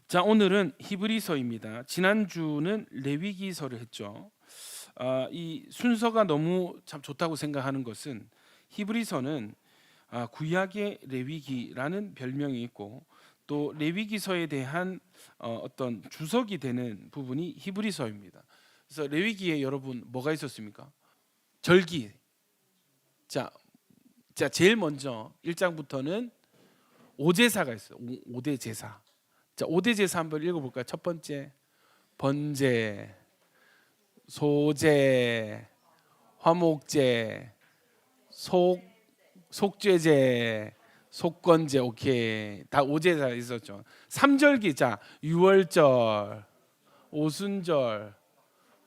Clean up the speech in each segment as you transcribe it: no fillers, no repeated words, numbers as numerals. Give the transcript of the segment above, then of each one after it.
자, 오늘은 히브리서입니다. 지난주는 레위기서를 했죠. 이 순서가 너무 참 좋다고 생각하는 것은 히브리서는 구약의 레위기라는 별명이 있고 또 레위기서에 대한 어떤 주석이 되는 부분이 히브리서입니다. 그래서 레위기에 여러분 뭐가 있었습니까? 절기. 자, 제일 먼저 1장부터는 오제사가 있어요. 5대 제사. 자, 5대 제사 한번 읽어볼까요? 첫 번째, 번제, 소제, 화목제, 속죄제, 속건제. 오케이, 다 5제사 있었죠. 3절기. 자, 유월절, 오순절,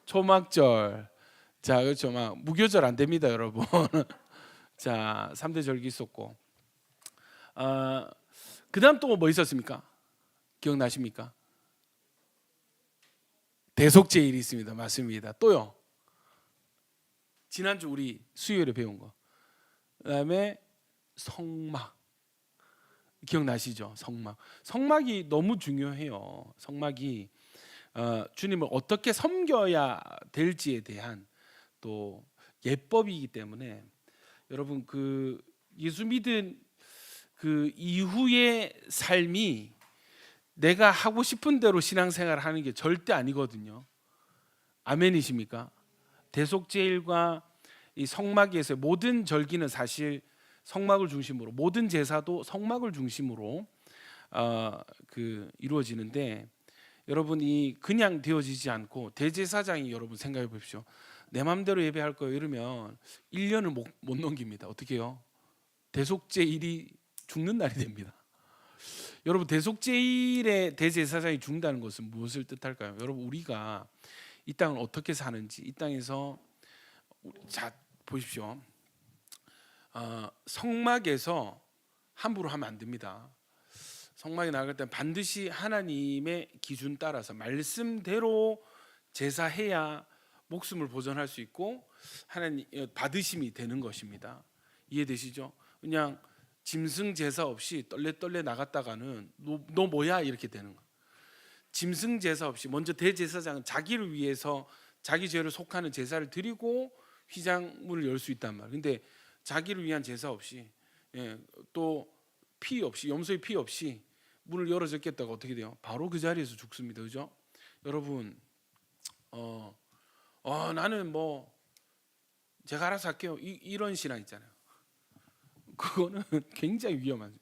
초막절. 자, 그렇죠. 막 무교절 안 됩니다, 여러분. 자, 3대 절기 있었고, 그다음 또 뭐 있었습니까? 기억나십니까? 대속제일이 있습니다. 맞습니다. 또요. 지난주 우리 수요일에 배운 거. 그다음에 성막. 기억나시죠? 성막. 성막이 너무 중요해요. 성막이 주님을 어떻게 섬겨야 될지에 대한 또 예법이기 때문에 여러분 그 예수 믿은 그 이후의 삶이 내가 하고 싶은 대로 신앙생활을 하는 게 절대 아니거든요. 아멘이십니까? 대속제일과 이 성막에서의 모든 절기는 사실 성막을 중심으로, 모든 제사도 성막을 중심으로 이루어지는데, 여러분이 그냥 되어지지 않고 대제사장이, 여러분 생각해 보십시오. 내 마음대로 예배할 거예요 이러면 1년을 못 넘깁니다. 어떻게 해요? 대속제일이 죽는 날이 됩니다. 여러분, 대속제일의 대제사장이 죽는다는 것은 무엇을 뜻할까요? 여러분, 우리가 이 땅을 어떻게 사는지, 이 땅에서 자 보십시오. 성막에서 함부로 하면 안 됩니다. 성막에 나갈 때 반드시 하나님의 기준 따라서 말씀대로 제사해야 목숨을 보존할 수 있고 하나님 받으심이 되는 것입니다. 이해되시죠? 그냥 짐승 제사 없이 떨레떨레 나갔다가는 너 뭐야 이렇게 되는 거. 짐승 제사 없이 먼저 대제사장은 자기를 위해서 자기 죄를 속하는 제사를 드리고 휘장문을 열 수 있단 말이에요. 근데 자기를 위한 제사 없이, 또 피 없이, 염소의 피 없이 문을 열어줬겠다고 어떻게 돼요? 바로 그 자리에서 죽습니다. 그죠? 여러분, 나는 뭐 제가 알아서 할게요. 이런 신앙 있잖아요. 그거는 굉장히 위험한,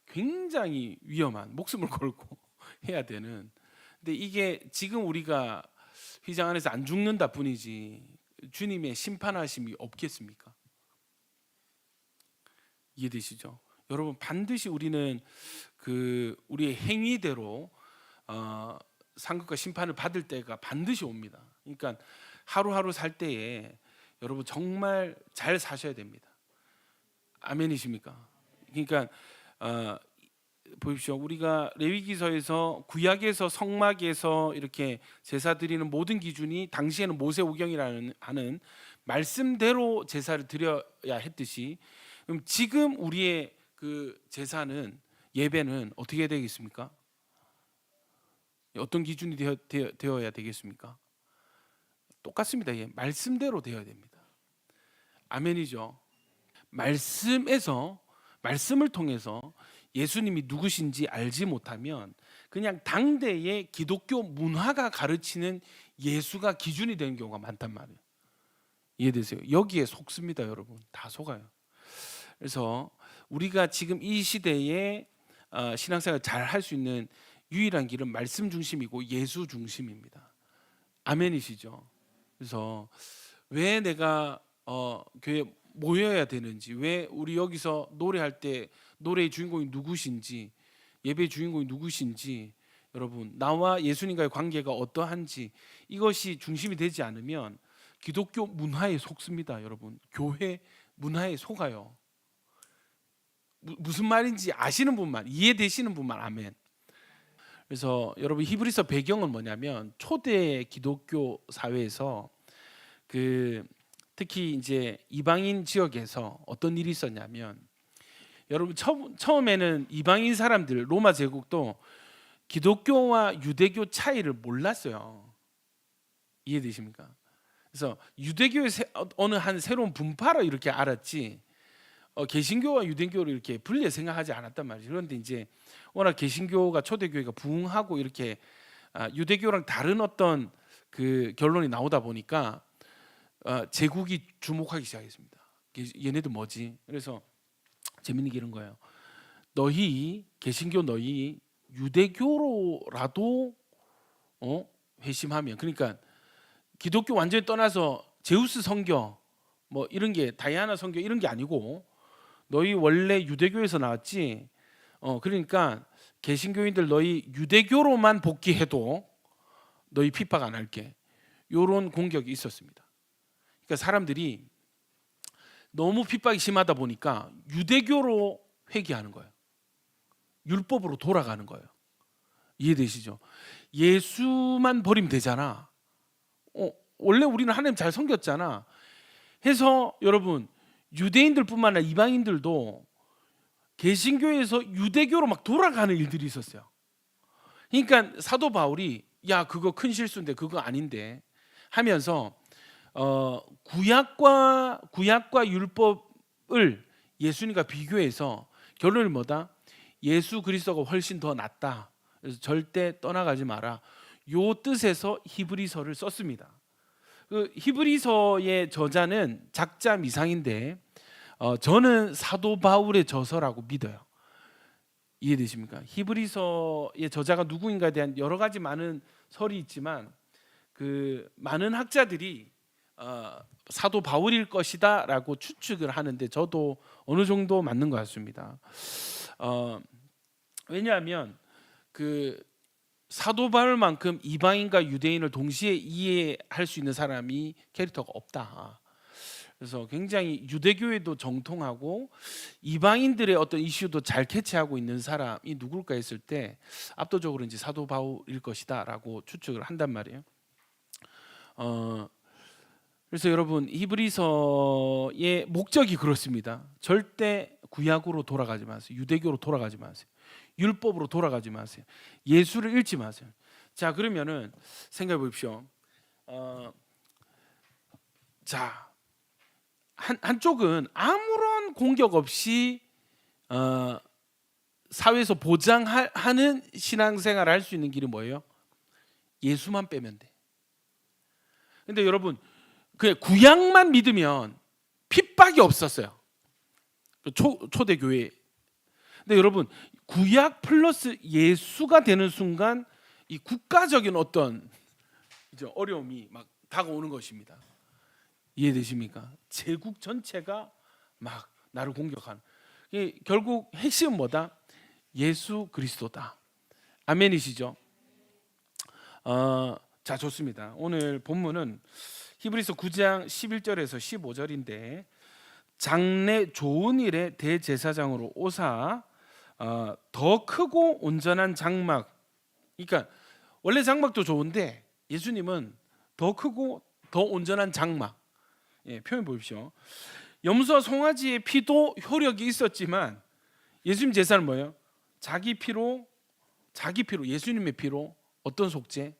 굉장히 위험한, 목숨을 걸고 해야 되는. 근데 이게 지금 우리가 휘장 안에서 안 죽는다 뿐이지 주님의 심판하심이 없겠습니까? 이해되시죠? 여러분, 반드시 우리는 우리의 행위대로 상급과 심판을 받을 때가 반드시 옵니다. 그러니까 하루하루 살 때에 여러분 정말 잘 사셔야 됩니다. 아멘이십니까? 그러니까 보십시오. 우리가 레위기서에서 구약에서 성막에서 이렇게 제사 드리는 모든 기준이 당시에는 모세오경이라는 하는 말씀대로 제사를 드려야 했듯이, 그럼 지금 우리의 그 제사는, 예배는 어떻게 되겠습니까? 어떤 기준이 되어야 되겠습니까? 똑같습니다. 말씀대로 되어야 됩니다. 아멘이죠. 말씀을 통해서 예수님이 누구신지 알지 못하면 그냥 당대의 기독교 문화가 가르치는 예수가 기준이 되는 경우가 많단 말이에요. 이해되세요? 여기에 속습니다, 여러분. 다 속아요. 그래서 우리가 지금 이 시대에 신앙생활 잘 할 수 있는 유일한 길은 말씀 중심이고 예수 중심입니다. 아멘이시죠? 그래서 왜 내가 교회 모여야 되는지, 왜 우리 여기서 노래할 때 노래의 주인공이 누구신지, 예배의 주인공이 누구신지, 여러분 나와 예수님과의 관계가 어떠한지, 이것이 중심이 되지 않으면 기독교 문화에 속습니다. 여러분, 교회 문화에 속아요. 무슨 말인지 아시는 분만, 이해되시는 분만 아멘. 그래서 여러분, 히브리서 배경은 뭐냐면 초대 기독교 사회에서 특히 이제 이방인 지역에서 어떤 일이 있었냐면, 여러분 처음에는 이방인 사람들, 로마 제국도 기독교와 유대교 차이를 몰랐어요. 이해되십니까? 그래서 유대교의 어느 한 새로운 분파로 이렇게 알았지, 개신교와 유대교를 이렇게 분리해 생각하지 않았단 말이죠. 그런데 이제 워낙 개신교가 초대교회가 부흥하고 이렇게 유대교랑 다른 어떤 그 결론이 나오다 보니까 제국이 주목하기 시작했습니다. 얘네들 뭐지? 그래서 재밌는 게 이런 거예요. 너희 개신교 너희 유대교로라도 회심하면, 그러니까 기독교 완전히 떠나서 제우스 성교 뭐 이런 게 다이아나 성교 이런 게 아니고 너희 원래 유대교에서 나왔지. 그러니까 개신교인들 너희 유대교로만 복귀해도 너희 핍박 안 할게. 요런 공격이 있었습니다. 그러니까 사람들이 너무 핍박이 심하다 보니까 유대교로 회귀하는 거예요. 율법으로 돌아가는 거예요. 이해되시죠? 예수만 버리면 되잖아. 원래 우리는 하나님 잘 섬겼잖아 해서 여러분, 유대인들뿐만 아니라 이방인들도 개신교에서 유대교로 막 돌아가는 일들이 있었어요. 그러니까 사도 바울이 야 그거 큰 실수인데 그거 아닌데 하면서 구약과 율법을 예수님과 비교해서 결론이 뭐다? 예수 그리스도가 훨씬 더 낫다. 그래서 절대 떠나가지 마라. 요 뜻에서 히브리서를 썼습니다. 그 히브리서의 저자는 작자 미상인데 저는 사도 바울의 저서라고 믿어요. 이해되십니까? 히브리서의 저자가 누구인가에 대한 여러 가지 많은 설이 있지만 그 많은 학자들이 사도 바울일 것이다라고 추측을 하는데 저도 어느 정도 맞는 것 같습니다. 왜냐하면 그 사도 바울만큼 이방인과 유대인을 동시에 이해할 수 있는 사람이 캐릭터가 없다. 그래서 굉장히 유대교에도 정통하고 이방인들의 어떤 이슈도 잘 캐치하고 있는 사람이 누굴까 했을 때 압도적으로 이제 사도 바울일 것이다라고 추측을 한단 말이에요. 그래서 여러분 히브리서의 목적이 그렇습니다. 절대 구약으로 돌아가지 마세요. 유대교로 돌아가지 마세요. 율법으로 돌아가지 마세요. 예수를 잃지 마세요. 자, 그러면은 생각해 보십시오. 자, 한쪽은 아무런 공격 없이 사회에서 보장하는 신앙생활을 할 수 있는 길이 뭐예요? 예수만 빼면 돼. 근데 여러분 그 구약만 믿으면 핍박이 없었어요. 초대교회. 근데 여러분 구약 플러스 예수가 되는 순간 이 국가적인 어떤 이제 어려움이 막 다가오는 것입니다. 이해되십니까? 제국 전체가 막 나를 공격하는. 결국 핵심은 뭐다? 예수 그리스도다. 아멘이시죠? 자, 좋습니다. 오늘 본문은 히브리서 9장 11절에서 15절인데 장래 좋은 일의 대제사장으로 오사 더 크고 온전한 장막. 그러니까 원래 장막도 좋은데 예수님은 더 크고 더 온전한 장막. 표현 보십시오. 염소와 송아지의 피도 효력이 있었지만 예수님 제사는 뭐예요? 자기 피로 예수님의 피로 어떤 속죄?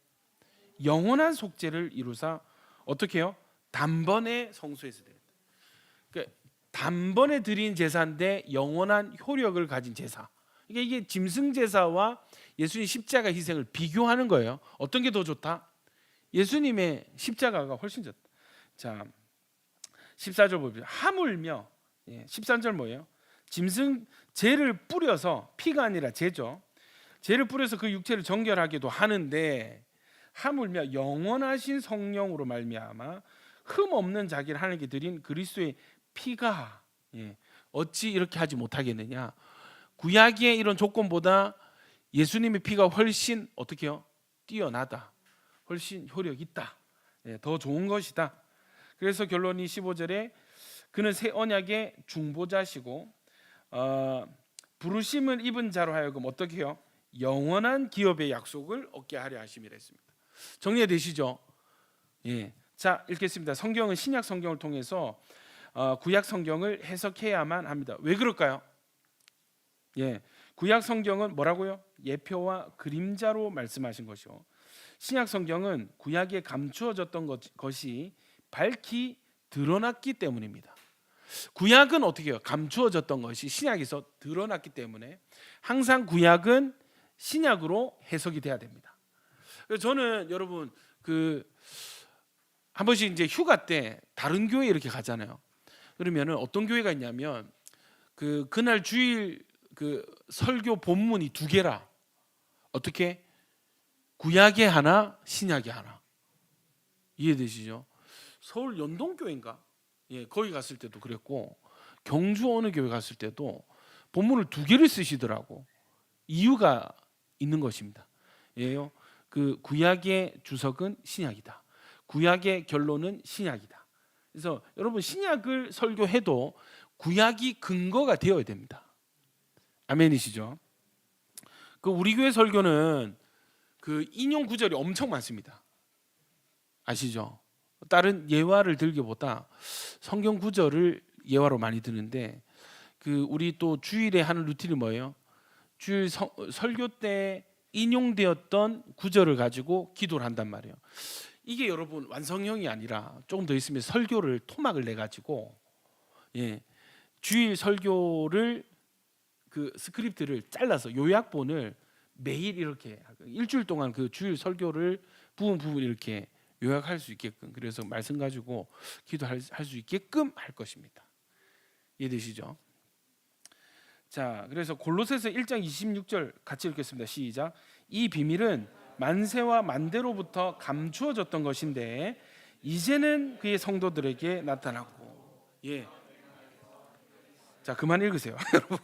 영원한 속죄를 이루사 어떻게 해요? 단번에 성소에서 드린다. 그러니까 단번에 드린 제사인데 영원한 효력을 가진 제사. 이게 짐승 제사와 예수님 십자가 희생을 비교하는 거예요. 어떤 게 더 좋다? 예수님의 십자가가 훨씬 좋다. 자, 14절 보십시오. 하물며 13절 뭐예요? 짐승 죄를 뿌려서, 피가 아니라 죄죠. 죄를 뿌려서 그 육체를 정결하게도 하는데 하물며 영원하신 성령으로 말미암아 흠 없는 자기를 하나님께 드린 그리스도의 피가 어찌 이렇게 하지 못하겠느냐. 구약의 이런 조건보다 예수님의 피가 훨씬 어떻게 해요? 뛰어나다. 훨씬 효력 있다. 더 좋은 것이다. 그래서 결론이 15절에 그는 새 언약의 중보자시고 부르심을 입은 자로 하여금 어떻게 해요? 영원한 기업의 약속을 얻게 하려 하심이라 했습니다. 정리되시죠? 자, 읽겠습니다. 성경은 신약 성경을 통해서 구약 성경을 해석해야만 합니다. 왜 그럴까요? 구약 성경은 뭐라고요? 예표와 그림자로 말씀하신 것이요. 신약 성경은 구약에 감추어졌던 것이 밝히 드러났기 때문입니다. 구약은 어떻게 해요? 감추어졌던 것이 신약에서 드러났기 때문에 항상 구약은 신약으로 해석이 돼야 됩니다. 그래서 저는 여러분 한 번씩 이제 휴가 때 다른 교회 이렇게 가잖아요. 그러면은 어떤 교회가 있냐면 그날 주일 설교 본문이 두 개라. 어떻게? 구약에 하나, 신약에 하나. 이해되시죠? 서울 연동교회인가? 예, 거기 갔을 때도 그랬고 경주 어느 교회 갔을 때도 본문을 두 개를 쓰시더라고. 이유가 있는 것입니다. 예요. 구약의 주석은 신약이다. 구약의 결론은 신약이다. 그래서 여러분 신약을 설교해도 구약이 근거가 되어야 됩니다. 아멘이시죠? 우리 교회 설교는 인용 구절이 엄청 많습니다. 아시죠? 다른 예화를 들기보다 성경 구절을 예화로 많이 드는데 우리 또 주일에 하는 루틴이 뭐예요? 주일 설교 때 인용되었던 구절을 가지고 기도를 한단 말이에요. 이게 여러분 완성형이 아니라 조금 더 있으면 설교를 토막을 내 가지고 주일 설교를 스크립트를 잘라서 요약본을 매일 이렇게 일주일 동안 주일 설교를 부분 이렇게 요약할 수 있게끔, 그래서 말씀 가지고 기도할 수 있게끔 할 것입니다. 이해되시죠? 자, 그래서 골로새서 1장 26절 같이 읽겠습니다. 시작. 이 비밀은 만세와 만대로부터 감추어졌던 것인데 이제는 그의 성도들에게 나타났고. 예. 자, 그만 읽으세요, 여러분.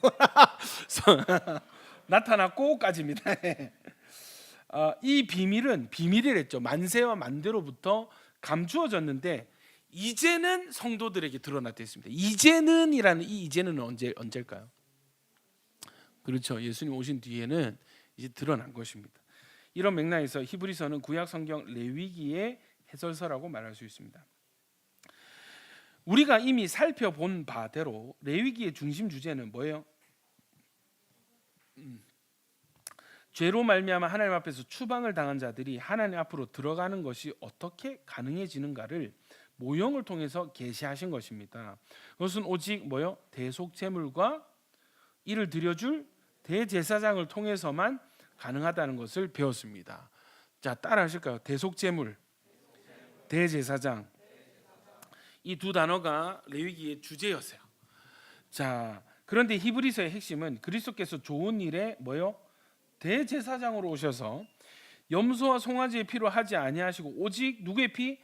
나타났고까지입니다. 이 비밀은 비밀이랬죠. 만세와 만대로부터 감추어졌는데 이제는 성도들에게 드러났습니다. 이제는이라는 이 이제는 언제일까요? 그렇죠. 예수님 오신 뒤에는 이제 드러난 것입니다. 이런 맥락에서 히브리서는 구약 성경 레위기의 해설서라고 말할 수 있습니다. 우리가 이미 살펴본 바대로 레위기의 중심 주제는 뭐예요? 죄로 말미암아 하나님 앞에서 추방을 당한 자들이 하나님 앞으로 들어가는 것이 어떻게 가능해지는가를 모형을 통해서 계시하신 것입니다. 그것은 오직 뭐요? 대속제물과 이를 드려줄 대제사장을 통해서만 가능하다는 것을 배웠습니다. 자, 따라 하실까요? 대속제물, 대제사장. 이 두 단어가 레위기의 주제였어요. 자, 그런데 히브리서의 핵심은 그리스도께서 좋은 일에 뭐요? 대제사장으로 오셔서 염소와 송아지의 피로 하지 아니하시고 오직 누구의 피?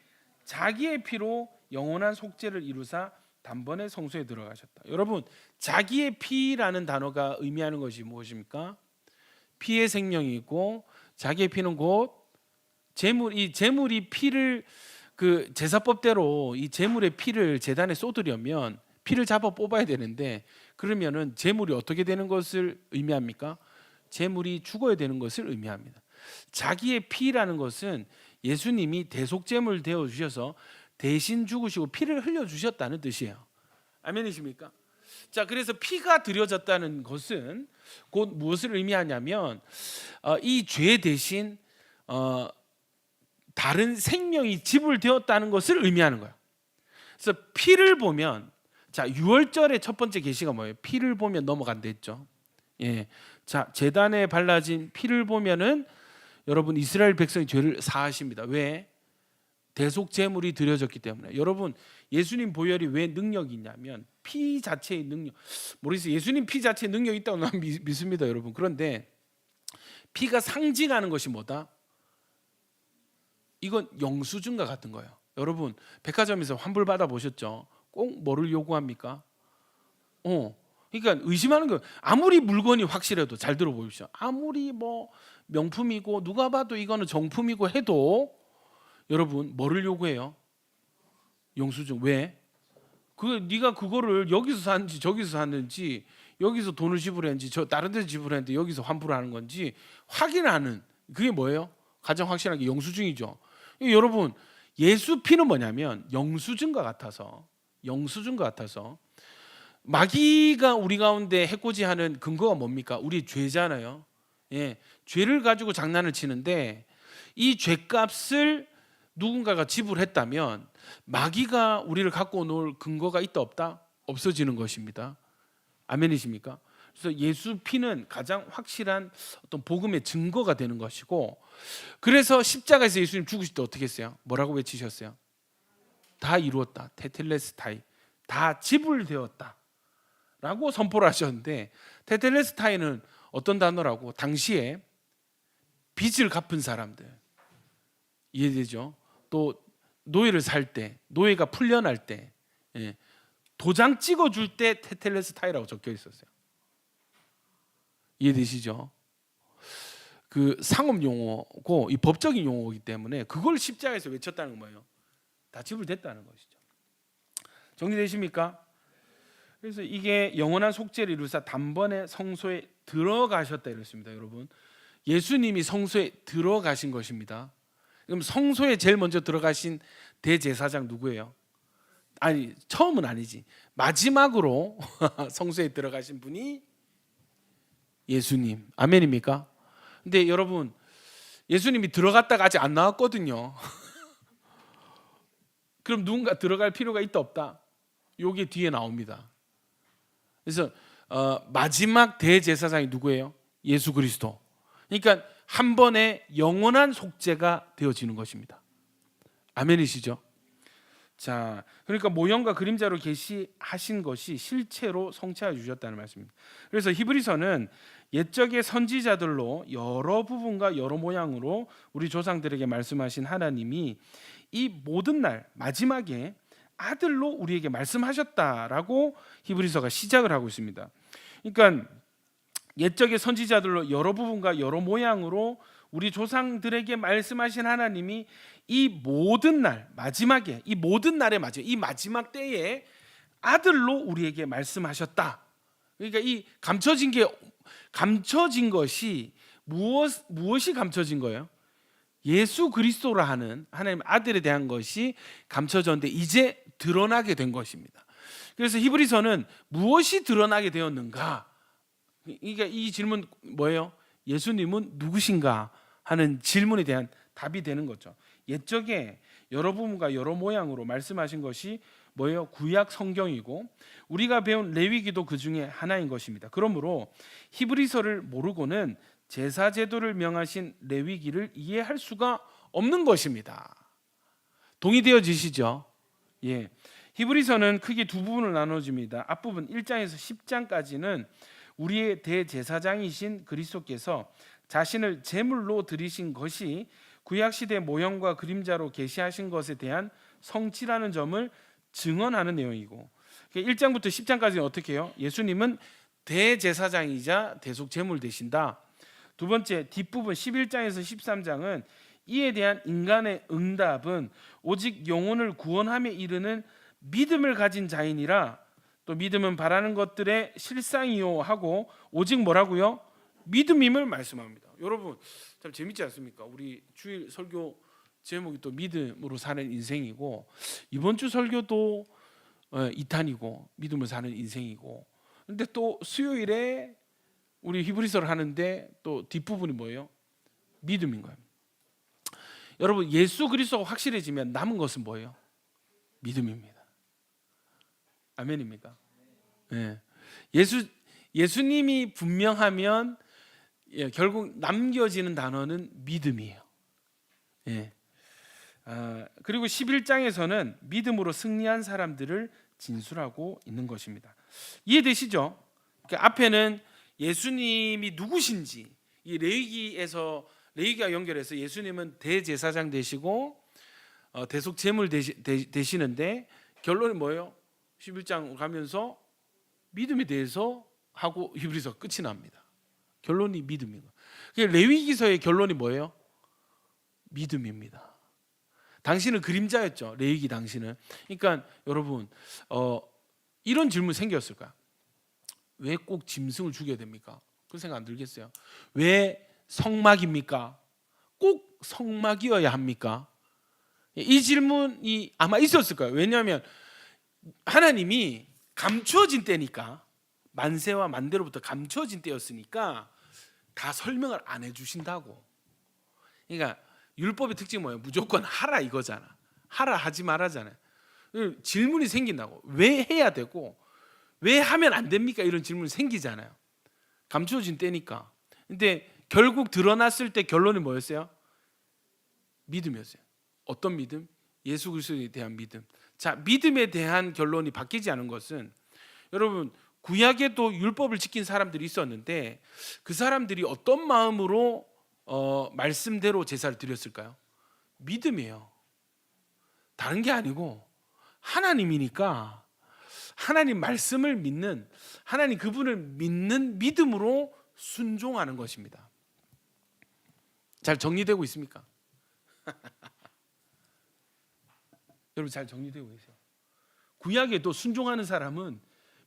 자기의 피로 영원한 속죄를 이루사 단번에 성소에 들어가셨다. 여러분, 자기의 피라는 단어가 의미하는 것이 무엇입니까? 피의 생명이 있고 자기의 피는 곧 제물. 이 제물이 피를 제사법대로 이 제물의 피를 제단에 쏟으려면 피를 잡아 뽑아야 되는데, 그러면은 제물이 어떻게 되는 것을 의미합니까? 제물이 죽어야 되는 것을 의미합니다. 자기의 피라는 것은 예수님이 대속제물 되어 주셔서 대신 죽으시고 피를 흘려 주셨다는 뜻이에요. 아멘이십니까? 자, 그래서 피가 드려졌다는 것은 곧 무엇을 의미하냐면 이 죄 대신 다른 생명이 지불되었다는 것을 의미하는 거예요. 그래서 피를 보면, 자, 6월절의 첫 번째 계시가 뭐예요? 피를 보면 넘어간다 했죠. 예. 자, 제단에 발라진 피를 보면은 여러분 이스라엘 백성의 죄를 사하십니다. 왜? 대속 제물이 드려졌기 때문에. 여러분, 예수님 보혈이 왜 능력이 있냐면 피 자체의 능력. 모르겠어요. 예수님 피 자체의 능력이 있다고 난 믿습니다, 여러분. 그런데 피가 상징하는 것이 뭐다? 이건 영수증과 같은 거예요. 여러분, 백화점에서 환불 받아 보셨죠? 꼭 뭐를 요구합니까? 그러니까 의심하는 거예요. 아무리 물건이 확실해도, 잘 들어보십시오. 아무리 뭐 명품이고 누가 봐도 이거는 정품이고 해도 여러분 뭐를 요구해요? 영수증. 왜? 네가 그거를 여기서 샀는지 저기서 샀는지, 여기서 돈을 지불했는지 저 다른 데서 지불했는데 여기서 환불하는 건지 확인하는, 그게 뭐예요? 가장 확실한 게 영수증이죠. 여러분, 예수 피는 뭐냐면 영수증과 같아서 마귀가 우리 가운데 해코지하는 근거가 뭡니까? 우리 죄잖아요. 예, 죄를 가지고 장난을 치는데 이 죄값을 누군가가 지불했다면 마귀가 우리를 갖고 놀 근거가 있다 없다? 없어지는 것입니다. 아멘이십니까? 그래서 예수 피는 가장 확실한 어떤 복음의 증거가 되는 것이고, 그래서 십자가에서 예수님 죽으실 때 어떻게 했어요? 뭐라고 외치셨어요? 다 이루었다. 테텔레스타이. 다 지불되었다 라고 선포를 하셨는데, 테텔레스타이는 어떤 단어라고? 당시에 빚을 갚은 사람들, 이해되죠? 또 노예를 살 때, 노예가 풀려날 때, 예, 도장 찍어줄 때 테텔레스타이라고 적혀 있었어요. 이해되시죠? 그 상업 용어고 이 법적인 용어이기 때문에 그걸 십자가에서 외쳤다는 거예요. 다 지불됐다는 것이죠. 정리되십니까? 그래서 이게 영원한 속죄를 이루사 단번에 성소에 들어가셨다 이랬습니다. 여러분, 예수님이 성소에 들어가신 것입니다. 그럼 성소에 제일 먼저 들어가신 대제사장 누구예요? 아니, 처음은 아니지. 마지막으로 성소에 들어가신 분이 예수님. 아멘입니까? 근데 여러분, 예수님이 들어갔다가 아직 안 나왔거든요. 그럼 누군가 들어갈 필요가 있다 없다? 요게 뒤에 나옵니다. 그래서 마지막 대제사장이 누구예요? 예수 그리스도. 그러니까 한 번에 영원한 속죄가 되어지는 것입니다. 아멘이시죠? 자, 그러니까 모형과 그림자로 계시하신 것이 실체로 성취하여 주셨다는 말씀입니다. 그래서 히브리서는 옛적의 선지자들로 여러 부분과 여러 모양으로 우리 조상들에게 말씀하신 하나님이 이 모든 날 마지막에 아들로 우리에게 말씀하셨다라고 히브리서가 시작을 하고 있습니다. 그러니까 옛적의 선지자들로 여러 부분과 여러 모양으로 우리 조상들에게 말씀하신 하나님이 이 모든 날 마지막에, 이 모든 날의 마지막, 이 마지막 때에 아들로 우리에게 말씀하셨다. 그러니까 이 감춰진 것이 무엇이 감춰진 거예요? 예수 그리스도라 하는 하나님 아들에 대한 것이 감춰졌는데 이제 드러나게 된 것입니다. 그래서 히브리서는 무엇이 드러나게 되었는가? 그러니까 이 질문 뭐예요? 예수님은 누구신가 하는 질문에 대한 답이 되는 거죠. 옛적에 여러 부분과 여러 모양으로 말씀하신 것이 뭐예요? 구약 성경이고 우리가 배운 레위기도 그 중에 하나인 것입니다. 그러므로 히브리서를 모르고는 제사 제도를 명하신 레위기를 이해할 수가 없는 것입니다. 동의되어지시죠? 예. 히브리서는 크게 두 부분을 나눠집니다. 앞부분 1장에서 10장까지는 우리의 대제사장이신 그리스도께서 자신을 제물로 드리신 것이 구약시대 모형과 그림자로 계시하신 것에 대한 성취라는 점을 증언하는 내용이고, 1장부터 10장까지는 어떻게 해요? 예수님은 대제사장이자 대속제물 되신다. 두 번째 뒷부분 11장에서 13장은 이에 대한 인간의 응답은 오직 영혼을 구원함에 이르는 믿음을 가진 자이니라. 또 믿음은 바라는 것들의 실상이요 하고 오직 뭐라고요? 믿음임을 말씀합니다. 여러분 참 재밌지 않습니까? 우리 주일 설교 제목이 또 믿음으로 사는 인생이고, 이번 주 설교도 2탄이고 믿음으로 사는 인생이고, 근데 또 수요일에 우리 히브리서를 하는데 또 뒷부분이 뭐예요? 믿음인 거예요. 여러분 예수 그리스도가 확실해지면 남은 것은 뭐예요? 믿음입니다. 아멘입니까? 네. 예수님이 분명하면 결국 남겨지는 단어는 믿음이에요. 예. 그리고 11장에서는 믿음으로 승리한 사람들을 진술하고 있는 것입니다. 이해되시죠? 그러니까 앞에는 예수님이 누구신지, 이 레위기와 연결해서 예수님은 대제사장 되시고 대속 제물 되시는데 결론이 뭐예요? 11장 가면서 믿음에 대해서 하고 히브리서 끝이 납니다. 결론이 믿음이고, 레위기서의 결론이 뭐예요? 믿음입니다. 당신은 그림자였죠. 레위기 당신은. 그러니까 여러분 이런 질문 생겼을까? 왜 꼭 짐승을 죽여야 됩니까? 그런 생각 안 들겠어요? 왜 성막입니까? 꼭 성막이어야 합니까? 이 질문이 아마 있었을 거예요. 왜냐하면 하나님이 감추어진 때니까, 만세와 만대로부터 감추어진 때였으니까 다 설명을 안 해주신다고. 그러니까 율법의 특징이 뭐예요? 무조건 하라 이거잖아. 하라 하지 말아잖아요. 질문이 생긴다고. 왜 해야 되고 왜 하면 안 됩니까? 이런 질문이 생기잖아요. 감추어진 때니까. 근데 결국 드러났을 때 결론이 뭐였어요? 믿음이었어요. 어떤 믿음? 예수 그리스도에 대한 믿음. 자, 믿음에 대한 결론이 바뀌지 않은 것은, 여러분, 구약에도 율법을 지킨 사람들이 있었는데 그 사람들이 어떤 마음으로 말씀대로 제사를 드렸을까요? 믿음이에요. 다른 게 아니고 하나님이니까 하나님 말씀을 믿는, 하나님 그분을 믿는 믿음으로 순종하는 것입니다. 잘 정리되고 있습니까? 여러분 잘 정리되고 계세요? 구약에도 순종하는 사람은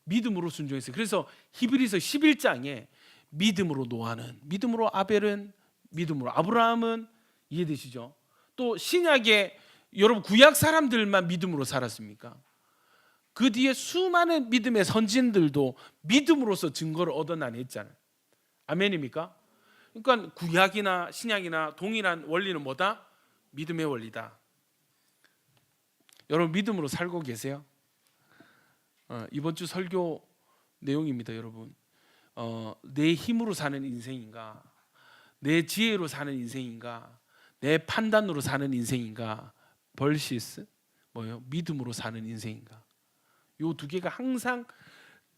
믿음으로 순종했어요. 그래서 히브리서 11장에 믿음으로 노아는, 믿음으로 아벨은, 믿음으로 아브라함은, 이해되시죠? 또 신약에 여러분 구약 사람들만 믿음으로 살았습니까? 그 뒤에 수많은 믿음의 선진들도 믿음으로서 증거를 얻어나니 했잖아요. 아멘입니까? 그러니까 구약이나 신약이나 동일한 원리는 뭐다? 믿음의 원리다. 여러분 믿음으로 살고 계세요? 이번 주 설교 내용입니다, 여러분. 내 힘으로 사는 인생인가? 내 지혜로 사는 인생인가? 내 판단으로 사는 인생인가? 벌시스 뭐요? 믿음으로 사는 인생인가? 요 두 개가 항상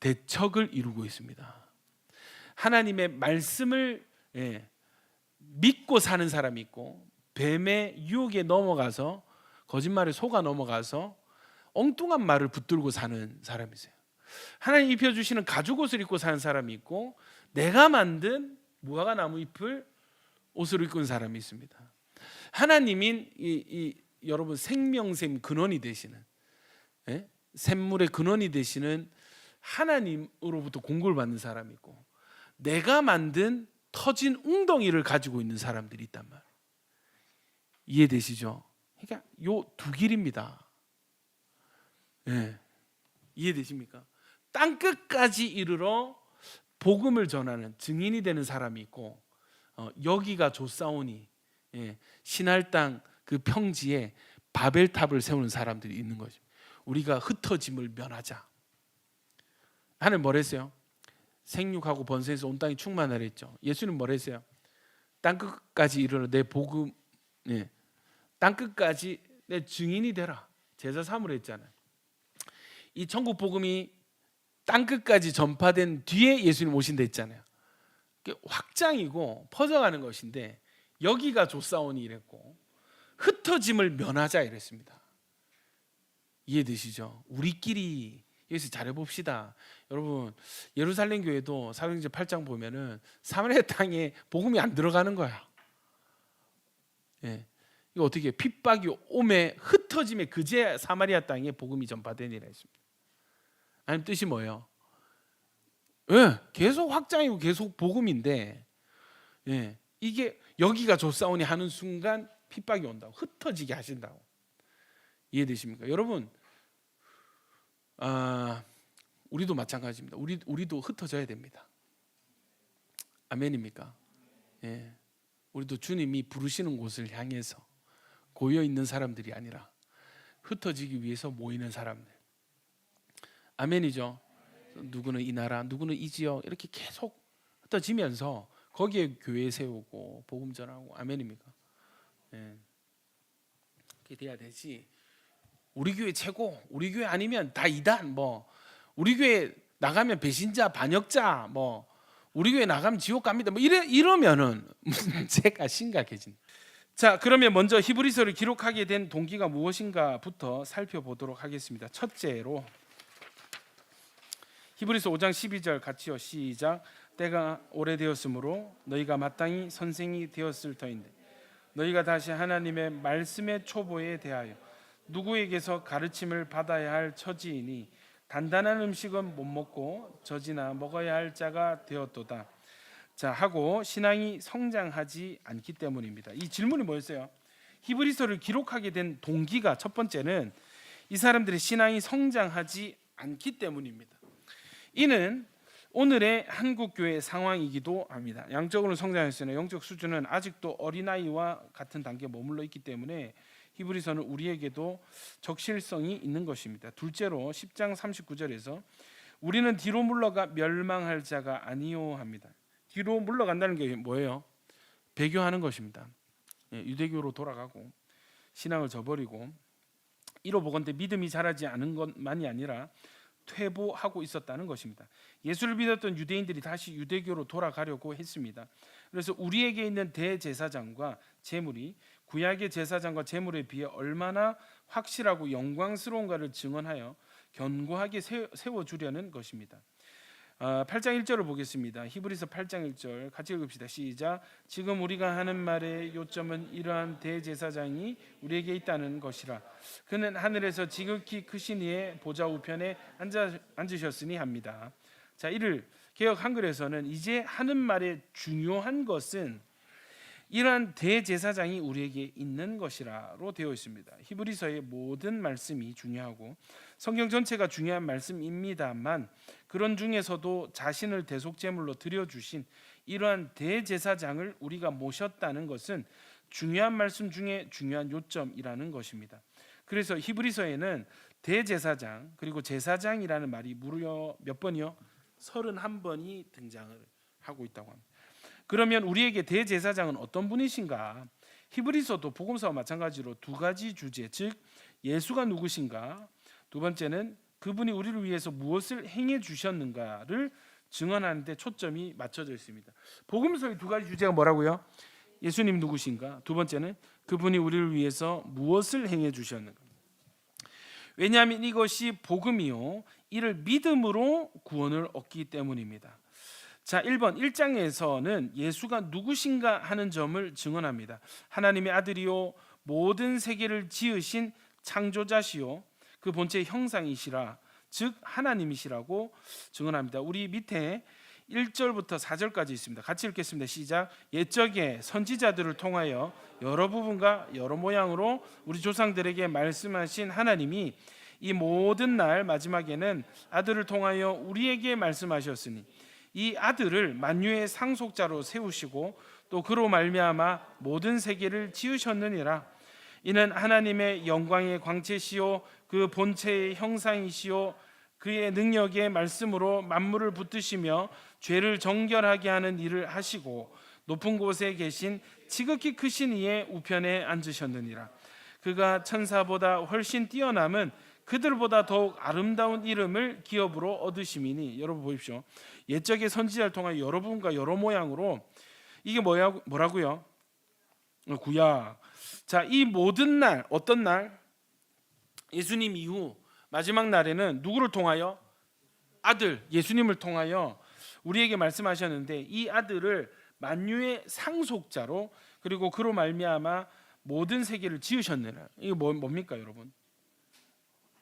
대척을 이루고 있습니다. 하나님의 말씀을 믿고 사는 사람이 있고, 뱀의 유혹에 넘어가서, 거짓말에 속아 넘어가서 엉뚱한 말을 붙들고 사는 사람이 있어요. 하나님 입혀주시는 가죽옷을 입고 사는 사람이 있고, 내가 만든 무화과 나무 잎을 옷으로 입고 있는 사람이 있습니다. 하나님인 여러분 생명샘 근원이 되시는, 샘물의 근원이 되시는 하나님으로부터 공급을 받는 사람이 있고, 내가 만든 터진 웅덩이를 가지고 있는 사람들이 있단 말이에요. 이해되시죠? 그러니까 요 두 길입니다. 이해되십니까? 땅 끝까지 이르러 복음을 전하는 증인이 되는 사람이 있고, 여기가 조사오니 신할 땅 그 평지에 바벨탑을 세우는 사람들이 있는 거죠. 우리가 흩어짐을 면하자. 하나님 뭐라 했어요? 생육하고 번성해서 온 땅이 충만하라 했죠. 예수님 뭐라 했어요? 땅 끝까지 이르러 내 복음, 땅 끝까지 내 증인이 되라. 제자 삼으로 했잖아요. 이 천국 복음이 땅 끝까지 전파된 뒤에 예수님 오신다 했잖아요. 확장이고 퍼져가는 것인데, 여기가 조사오니 이랬고, 흩어짐을 면하자 이랬습니다. 이해되시죠? 우리끼리 여기서 잘해봅시다. 여러분, 예루살렘 교회도 사도행전 8장 보면은 사마리아 땅에 복음이 안 들어가는 거야. 이거 어떻게 핍박이 오매 흩어짐에 그제 사마리아 땅에 복음이 전파되니라 했습니다. 아니 뜻이 뭐예요? 계속 확장이고 계속 복음인데, 이게 여기가 조사오니 하는 순간 핍박이 온다고, 흩어지게 하신다고. 이해되십니까? 여러분, 우리도 마찬가지입니다. 우리도 흩어져야 됩니다. 아멘입니까? 우리도 주님이 부르시는 곳을 향해서 고여 있는 사람들이 아니라 흩어지기 위해서 모이는 사람들. 아멘이죠? 누구는 이 나라, 누구는 이 지역, 이렇게 계속 흩어지면서 거기에 교회 세우고 복음 전하고. 아멘입니까? 그렇게 돼야 되지. 우리 교회 최고, 우리 교회 아니면 다 이단, 우리 교회 나가면 배신자, 반역자, 우리 교회 나가면 지옥 갑니다, 이러면은 문제가 심각해진다. 자, 그러면 먼저 히브리서를 기록하게 된 동기가 무엇인가부터 살펴보도록 하겠습니다. 첫째로 히브리서 5장 12절 같이요. 시작. 때가 오래되었으므로 너희가 마땅히 선생이 되었을 터인데 너희가 다시 하나님의 말씀의 초보에 대하여 누구에게서 가르침을 받아야 할 처지이니 단단한 음식은 못 먹고 젖이나 먹어야 할 자가 되었도다. 자, 하고 신앙이 성장하지 않기 때문입니다. 이 질문이 뭐였어요? 히브리서를 기록하게 된 동기가, 첫 번째는 이 사람들의 신앙이 성장하지 않기 때문입니다. 이는 오늘의 한국 교회 상황이기도 합니다. 양적으로 성장했으나 영적 수준은 아직도 어린아이와 같은 단계에 머물러 있기 때문에 히브리서는 우리에게도 적실성이 있는 것입니다. 둘째로 10장 39절에서 우리는 뒤로 물러가 멸망할 자가 아니요 합니다. 뒤로 물러간다는 게 뭐예요? 배교하는 것입니다. 유대교로 돌아가고 신앙을 저버리고 이로 보건대 믿음이 자라지 않은 것만이 아니라 퇴보하고 있었다는 것입니다. 예수를 믿었던 유대인들이 다시 유대교로 돌아가려고 했습니다. 그래서 우리에게 있는 대제사장과 제물이 구약의 제사장과 제물에 비해 얼마나 확실하고 영광스러운가를 증언하여 견고하게 세워주려는 것입니다. 8장 1절을 보겠습니다. 히브리서 8장 1절 같이 읽읍시다. 시작. 지금 우리가 하는 말의 요점은 이러한 대제사장이 우리에게 있다는 것이라. 그는 하늘에서 지극히 크신 이의 보좌 우편에 앉으셨으니 합니다. 자, 이를 개역 한글에서는 이제 하는 말의 중요한 것은 이러한 대제사장이 우리에게 있는 것이라로 되어 있습니다. 히브리서의 모든 말씀이 중요하고 성경 전체가 중요한 말씀입니다만 그런 중에서도 자신을 대속제물로 드려주신 이러한 대제사장을 우리가 모셨다는 것은 중요한 말씀 중에 중요한 요점이라는 것입니다. 그래서 히브리서에는 대제사장 그리고 제사장이라는 말이 무려 몇 번이요? 31번이 등장을 하고 있다고 합니다. 그러면 우리에게 대제사장은 어떤 분이신가? 히브리서도 복음서와 마찬가지로 두 가지 주제, 즉 예수가 누구신가? 두 번째는 그분이 우리를 위해서 무엇을 행해 주셨는가를 증언하는 데 초점이 맞춰져 있습니다. 복음서의 두 가지 주제가 뭐라고요? 예수님 누구신가? 두 번째는 그분이 우리를 위해서 무엇을 행해 주셨는가? 왜냐하면 이것이 복음이요 이를 믿음으로 구원을 얻기 때문입니다. 자, 1번 1장에서는 예수가 누구신가 하는 점을 증언합니다. 하나님의 아들이요 모든 세계를 지으신 창조자시요 그 본체의 형상이시라 즉 하나님이시라고 증언합니다. 우리 밑에 1절부터 4절까지 있습니다. 같이 읽겠습니다. 시작. 옛적에 선지자들을 통하여 여러 부분과 여러 모양으로 우리 조상들에게 말씀하신 하나님이 이 모든 날 마지막에는 아들을 통하여 우리에게 말씀하셨으니 이 아들을 만유의 상속자로 세우시고 또 그로 말미암아 모든 세계를 지으셨느니라. 이는 하나님의 영광의 광채시요 그 본체의 형상이시요 그의 능력의 말씀으로 만물을 붙드시며 죄를 정결하게 하는 일을 하시고 높은 곳에 계신 지극히 크신 이의 우편에 앉으셨느니라. 그가 천사보다 훨씬 뛰어남은 그들보다 더욱 아름다운 이름을 기업으로 얻으심이니. 여러분 보십시오. 옛적의 선지자를 통해 여러 분과 여러 모양으로 이게 뭐라고요? 구약. 자, 이 모든 날 어떤 날? 예수님 이후 마지막 날에는 누구를 통하여? 아들 예수님을 통하여 우리에게 말씀하셨는데 이 아들을 만유의 상속자로 그리고 그로 말미암아 모든 세계를 지으셨느라. 이게 뭡니까 여러분?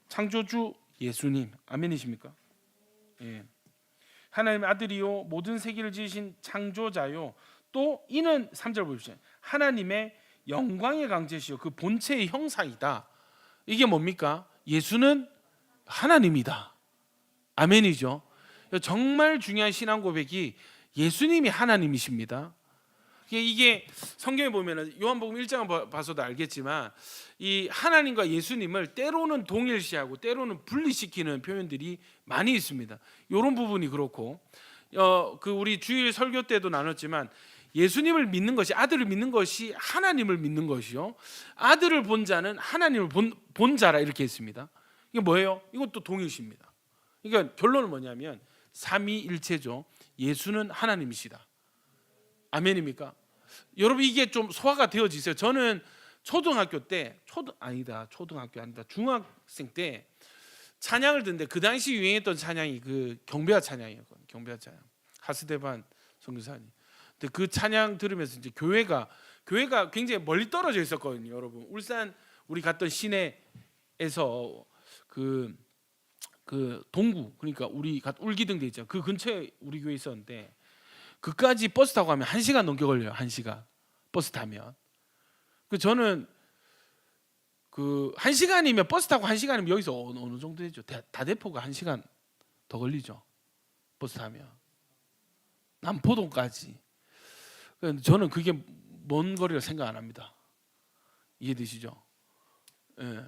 창조주 예수님. 아멘이십니까? 예. 하나님의 아들이요 모든 세계를 지으신 창조자요 또 이는 3절 보십시오. 하나님의 영광의 강제시요 그 본체의 형상이다. 이게 뭡니까? 예수는 하나님이다. 아멘이죠. 정말 중요한 신앙 고백이 예수님이 하나님이십니다. 이게 성경에 보면은 요한복음 1장을 봐서도 알겠지만 이 하나님과 예수님을 때로는 동일시하고 때로는 분리시키는 표현들이 많이 있습니다. 이런 부분이 그렇고 그 우리 주일 설교 때도 나눴지만 예수님을 믿는 것이 아들을 믿는 것이 하나님을 믿는 것이요 아들을 본 자는 하나님을 본 자라 이렇게 했습니다. 이게 뭐예요? 이것도 동일시입니다. 그러니까 결론은 뭐냐면 삼위일체죠. 예수는 하나님이시다. 아멘입니까? 여러분 이게 좀 소화가 되어지세요. 저는 초등학교 때 초등학교 아니다 중학생 때 찬양을 듣는데 그 당시 유행했던 찬양이 그 경배와 찬양이었거든요. 경배와 찬양 하스데반 선교사님. 근데 그 찬양 들으면서 이제 교회가 굉장히 멀리 떨어져 있었거든요. 여러분 울산 우리 갔던 시내에서 그 동구 그러니까 우리 울기등 돼 있죠. 그 근처에 우리 교회 있었는데 그까지 버스 타고 가면 1시간 넘게 걸려요. 1시간 버스 타면. 저는 그 1시간이면 버스 타고 1시간이면 여기서 어느 정도 되죠? 다대포가 1시간 더 걸리죠. 버스 타면. 남포동까지. 저는 그게 먼 거리를 생각 안 합니다. 이해되시죠? 예.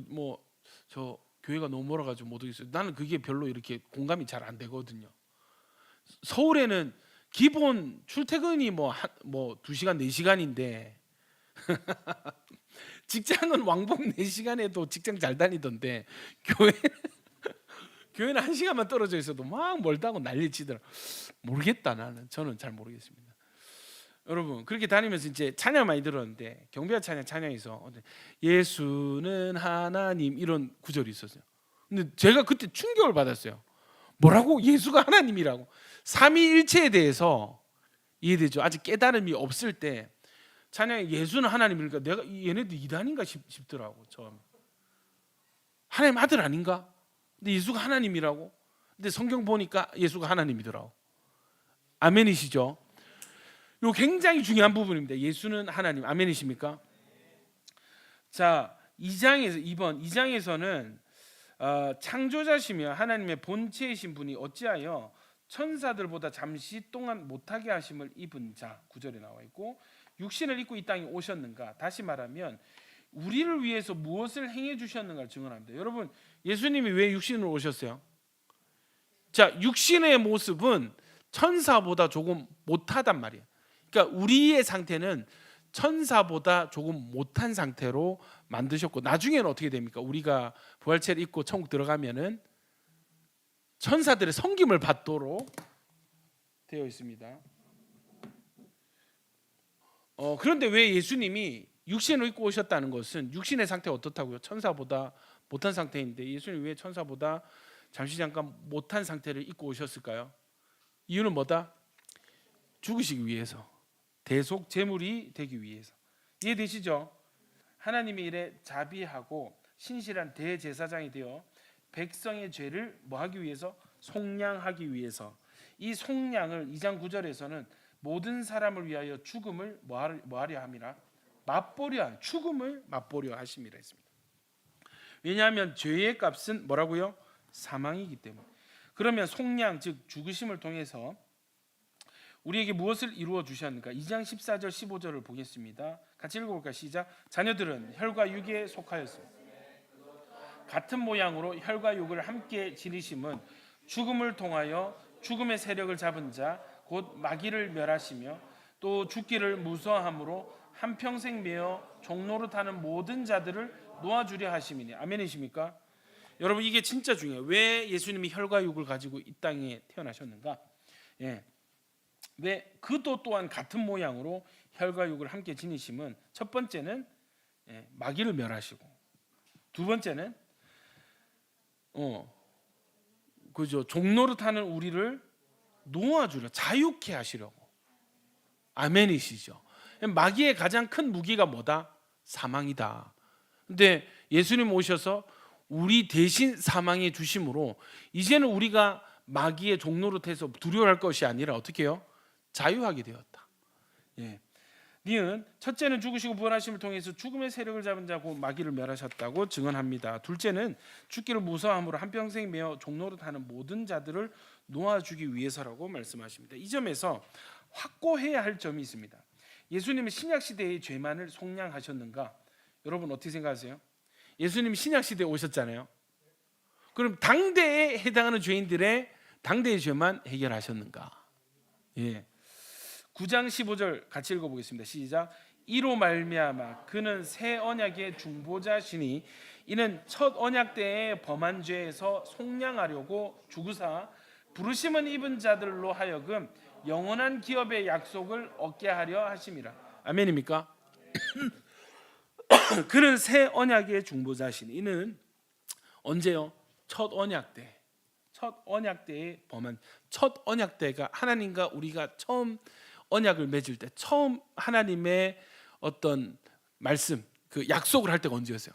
뭐 저 교회가 너무 멀어가지고 못 오겠어요. 나는 그게 별로 이렇게 공감이 잘 안 되거든요. 서울에는 기본 출퇴근이 뭐 2시간 4시간인데 직장은 왕복 4시간에도 직장 잘 다니던데 교회는 1시간만 떨어져 있어도 막 멀다고 난리치더라. 모르겠다 나는. 저는 잘 모르겠습니다. 여러분 그렇게 다니면서 이제 찬양 많이 들었는데 경배와 찬양에서 예수는 하나님 이런 구절이 있었어요. 근데 제가 그때 충격을 받았어요. 뭐라고? 예수가 하나님이라고? 삼위일체에 대해서 이해되죠? 아직 깨달음이 없을 때 찬양에 예수는 하나님이니까 내가 얘네들 이단인가 싶더라고. 처음 하나님 아들 아닌가? 근데 예수가 하나님이라고? 근데 성경 보니까 예수가 하나님이더라고. 아멘이시죠? 요 굉장히 중요한 부분입니다. 예수는 하나님. 아멘이십니까? 자, 2장에서는 창조자시며 하나님의 본체이신 분이 어찌하여 천사들보다 잠시 동안 못하게 하심을 입은 자 9절에 나와 있고 육신을 입고 이 땅에 오셨는가? 다시 말하면 우리를 위해서 무엇을 행해 주셨는가를 증언합니다. 여러분 예수님이 왜 육신으로 오셨어요? 자, 육신의 모습은 천사보다 조금 못하단 말이에요. 그러니까 우리의 상태는 천사보다 조금 못한 상태로 만드셨고 나중에는 어떻게 됩니까? 우리가 부활체를 입고 천국 들어가면은 천사들의 섬김을 받도록 되어 있습니다. 그런데 왜 예수님이 육신을 입고 오셨다는 것은 육신의 상태가 어떻다고요? 천사보다 못한 상태인데 예수님이 왜 천사보다 잠깐 못한 상태를 입고 오셨을까요? 이유는 뭐다? 죽으시기 위해서, 대속 제물이 되기 위해서. 이해되시죠? 하나님의 일에 자비하고 신실한 대제사장이 되어 백성의 죄를 뭐하기 위해서? 속량하기 위해서. 이 속량을 2장 9절에서는 모든 사람을 위하여 죽음을 뭐하려 함이라? 맛보려, 죽음을 맛보려 하심이라 했습니다. 왜냐하면 죄의 값은 뭐라고요? 사망이기 때문에. 그러면 속량 즉 죽으심을 통해서 우리에게 무엇을 이루어 주셨는가? 2장 14절 15절을 보겠습니다. 같이 읽어볼까요? 시작. 자녀들은 혈과 육에 속하였습니다. 같은 모양으로 혈과 육을 함께 지니심은 죽음을 통하여 죽음의 세력을 잡은 자 곧 마귀를 멸하시며 또 죽기를 무서워함으로 한평생 매어 종노릇하는 모든 자들을 놓아주려 하심이니. 아멘이십니까? 여러분 이게 진짜 중요해요. 왜 예수님이 혈과 육을 가지고 이 땅에 태어나셨는가? 예. 왜 그도 또한 같은 모양으로 혈과 육을 함께 지니심은 첫 번째는 마귀를 멸하시고 두 번째는 그죠, 종노릇하는 우리를 놓아주려, 자유케 하시려고. 아멘이시죠? 마귀의 가장 큰 무기가 뭐다? 사망이다. 근데 예수님 오셔서 우리 대신 사망해 주심으로 이제는 우리가 마귀의 종노릇해서 두려워할 것이 아니라 어떻게 해요? 자유하게 되었다. 예. 니은 첫째는 죽으시고 부활하심을 통해서 죽음의 세력을 잡은 자고 마귀를 멸하셨다고 증언합니다. 둘째는 죽기를 무서워함으로 한평생 매어 종노릇하는 모든 자들을 놓아주기 위해서라고 말씀하십니다. 이 점에서 확고해야 할 점이 있습니다. 예수님은 신약 시대의 죄만을 속량하셨는가? 여러분 어떻게 생각하세요? 예수님 신약 시대에 오셨잖아요. 그럼 당대에 해당하는 죄인들의 당대의 죄만 해결하셨는가? 예. 9장 15절 같이 읽어보겠습니다. 시작. 이로 말미암아 그는 새 언약의 중보자시니 이는 첫 언약 때에 범한 죄에서 속량하려고 죽으사 부르심은 입은 자들로 하여금 영원한 기업의 약속을 얻게 하려 하심이라. 아멘입니까? 그는 새 언약의 중보자시니 이는 언제요? 첫 언약 때. 첫 언약 때에 범한 첫 언약 때가 하나님과 우리가 처음 언약을 맺을 때 처음 하나님의 어떤 말씀 그 약속을 할 때가 언제였어요?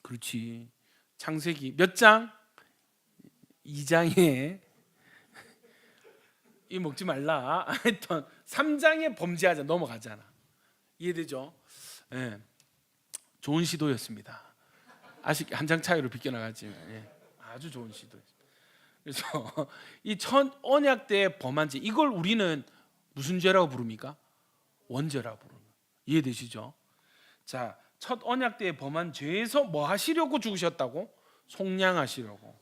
그렇지. 창세기 몇 장? 2장에 이 먹지 말라 했던 3장에 범죄하자 넘어가잖아. 이해되죠? 예. 좋은 시도였습니다. 아직 한 장 차이로 비껴나갔지만 아주 좋은 시도였습니다. 그래서 이 첫 언약 때 범한 죄, 이걸 우리는 무슨 죄라고 부릅니까? 원죄라고 부르는. 이해되시죠? 자, 첫 언약 때에 범한 죄에서 뭐 하시려고 죽으셨다고? 속량하시려고.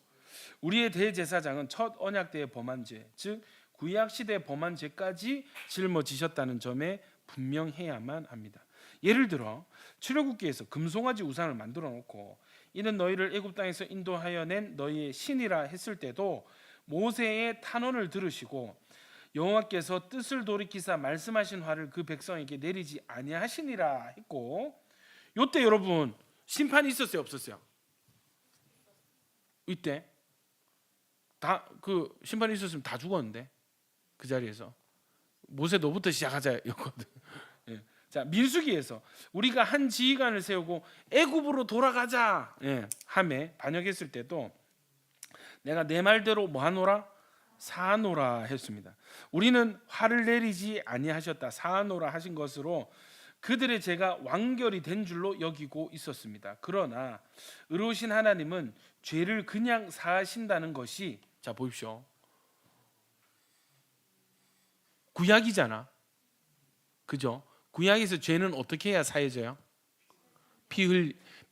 우리의 대제사장은 첫 언약 때에 범한 죄, 즉 구약 시대에 범한 죄까지 짊어지셨다는 점에 분명해야만 합니다. 예를 들어 출애굽기에서 금송아지 우상을 만들어 놓고 이는 너희를 애굽 땅에서 인도하여 낸 너희의 신이라 했을 때도 모세의 탄원을 들으시고 여호와께서 뜻을 돌이키사 말씀하신 화를 그 백성에게 내리지 아니하시니라 했고, 요때 여러분 심판이 있었어요, 없었어요? 이때 다 그 심판이 있었으면 다 죽었는데 그 자리에서 모세 너부터 시작하자였거든. 예. 자, 민수기에서 우리가 한 지휘관을 세우고 애굽으로 돌아가자 함에 반역했을 때도 내가 내 말대로 뭐 하노라? 사하노라 했습니다. 우리는 화를 내리지 아니하셨다, 사하노라 하신 것으로 그들의 죄가 완결이 된 줄로 여기고 있었습니다. 그러나 의로우신 하나님은 죄를 그냥 사하신다는 것이, 자 보십시오, 구약이잖아, 그죠? 구약에서 죄는 어떻게 해야 사해져요? 피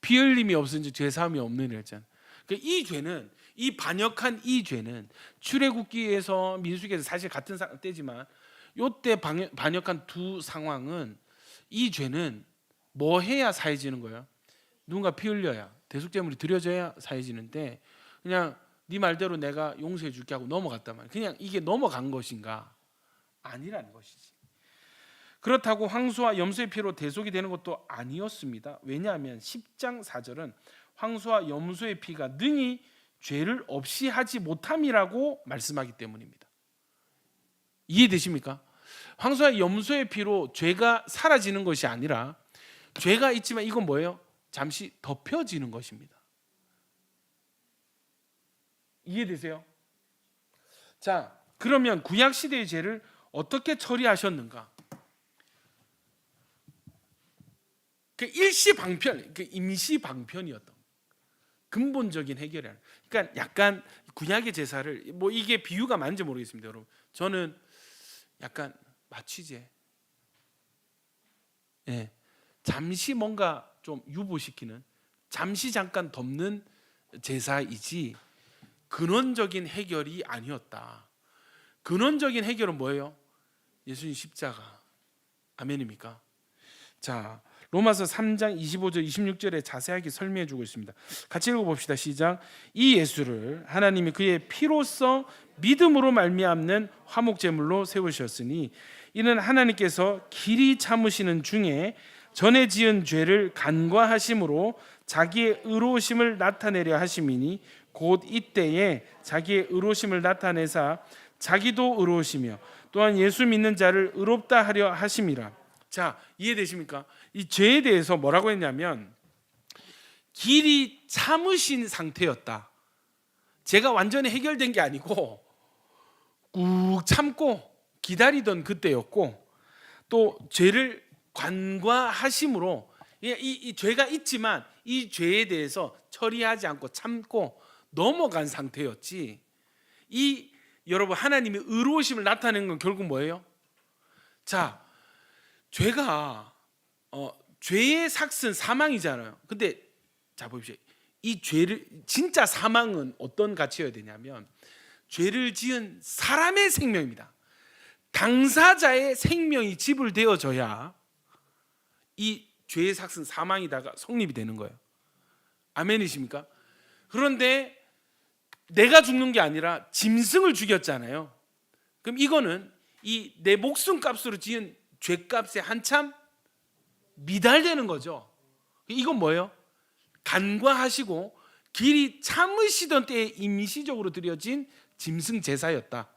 흘림이 없은지 죄 사함이 없는 이랬잖아. 그러니까 이 죄는, 이 반역한 이 죄는 출애굽기에서 민수기에서 사실 같은 때지만 요때 반역한 두 상황은, 이 죄는 뭐 해야 사해지는 거예요? 누군가 피 흘려야, 대속제물이 드려져야 사해지는데 그냥 네 말대로 내가 용서해 줄게 하고 넘어갔단 말이야. 그냥 이게 넘어간 것인가? 아니라는 것이지. 그렇다고 황소와 염소의 피로 대속이 되는 것도 아니었습니다. 왜냐하면 10장 4절은 황소와 염소의 피가 능히 죄를 없이 하지 못함이라고 말씀하기 때문입니다. 이해되십니까? 황소와 염소의 피로 죄가 사라지는 것이 아니라, 죄가 있지만 이건 뭐예요? 잠시 덮여지는 것입니다. 이해되세요? 자, 그러면 구약 시대의 죄를 어떻게 처리하셨는가? 그 일시 방편, 그 임시 방편이었던 근본적인 해결이 아니에요. 그러니까 약간 구약의 제사를, 뭐 이게 비유가 맞는지 모르겠습니다, 여러분. 저는 약간 마취제, 잠시 뭔가 좀 유보시키는, 잠시 잠깐 덮는 제사이지 근원적인 해결이 아니었다. 근원적인 해결은 뭐예요? 예수님 십자가. 아멘입니까? 자, 로마서 3장 25절 26절에 자세하게 설명해 주고 있습니다. 같이 읽어봅시다. 시작. 이 예수를 하나님이 그의 피로써 믿음으로 말미암는 화목제물로 세우셨으니 이는 하나님께서 길이 참으시는 중에 전에 지은 죄를 간과하심으로 자기의 의로우심을 나타내려 하심이니 곧 이때에 자기의 의로우심을 나타내사 자기도 의로우시며 또한 예수 믿는 자를 의롭다 하려 하심이라. 자, 이해되십니까? 이 죄에 대해서 뭐라고 했냐면 길이 참으신 상태였다. 죄가 완전히 해결된 게 아니고 꾹 참고 기다리던 그때였고, 또 죄를 간과하심으로 이 죄가 있지만 이 죄에 대해서 처리하지 않고 참고 넘어간 상태였지. 이 여러분, 하나님이 의로우심을 나타내는 건 결국 뭐예요? 자, 죄가 죄의 삭은 사망이잖아요. 근데 자 보십시오. 이 죄를, 진짜 사망은 어떤 가치여야 되냐면 죄를 지은 사람의 생명입니다. 당사자의 생명이 지불되어져야 이 죄의 삭은 사망이다가 성립이 되는 거예요. 아멘이십니까? 그런데 내가 죽는 게 아니라 짐승을 죽였잖아요. 그럼 이거는 이 내 목숨값으로 지은 죄값에 한참 미달되는 거죠. 이건 뭐예요? 간과하시고 길이 참으시던 때에 임시적으로 드려진 짐승 제사였다.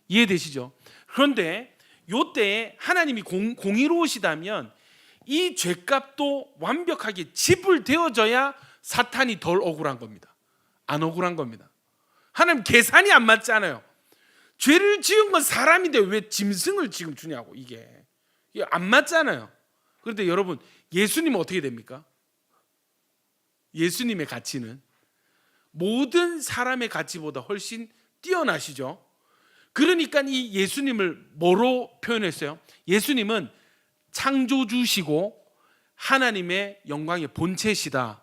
이해되시죠? 그런데 요때에 하나님이 공의로우시다면 이 죄값도 완벽하게 지불되어져야 사탄이 덜 억울한 겁니다. 안 억울한 겁니다. 하나님 계산이 안 맞잖아요. 죄를 지은 건 사람인데 왜 짐승을 지금 주냐고. 이게 안 맞잖아요. 그런데 여러분, 예수님은 어떻게 됩니까? 예수님의 가치는 모든 사람의 가치보다 훨씬 뛰어나시죠. 그러니까 이 예수님을 뭐로 표현했어요? 예수님은 창조주시고 하나님의 영광의 본체시다.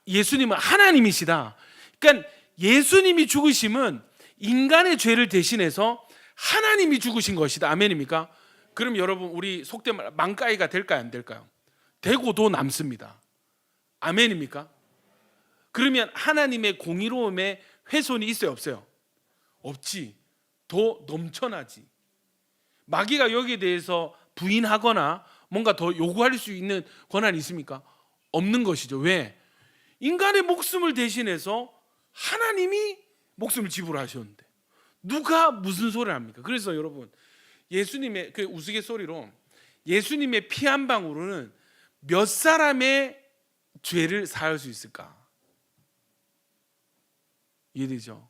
예수님은 하나님이시다. 그러니까 예수님이 죽으심은 인간의 죄를 대신해서 하나님이 죽으신 것이다. 아멘입니까? 그럼 여러분, 우리 속된 말 망가이가 될까요, 안 될까요? 되고도 남습니다. 아멘입니까? 그러면 하나님의 공의로움에 훼손이 있어요, 없어요? 없지. 더 넘쳐나지. 마귀가 여기에 대해서 부인하거나 뭔가 더 요구할 수 있는 권한이 있습니까? 없는 것이죠. 왜? 인간의 목숨을 대신해서 하나님이 목숨을 지불하셨는데 누가 무슨 소리를 합니까? 그래서 여러분, 예수님의 그 우스갯소리로 예수님의 피 한 방울은 몇 사람의 죄를 사할 수 있을까? 이해되죠?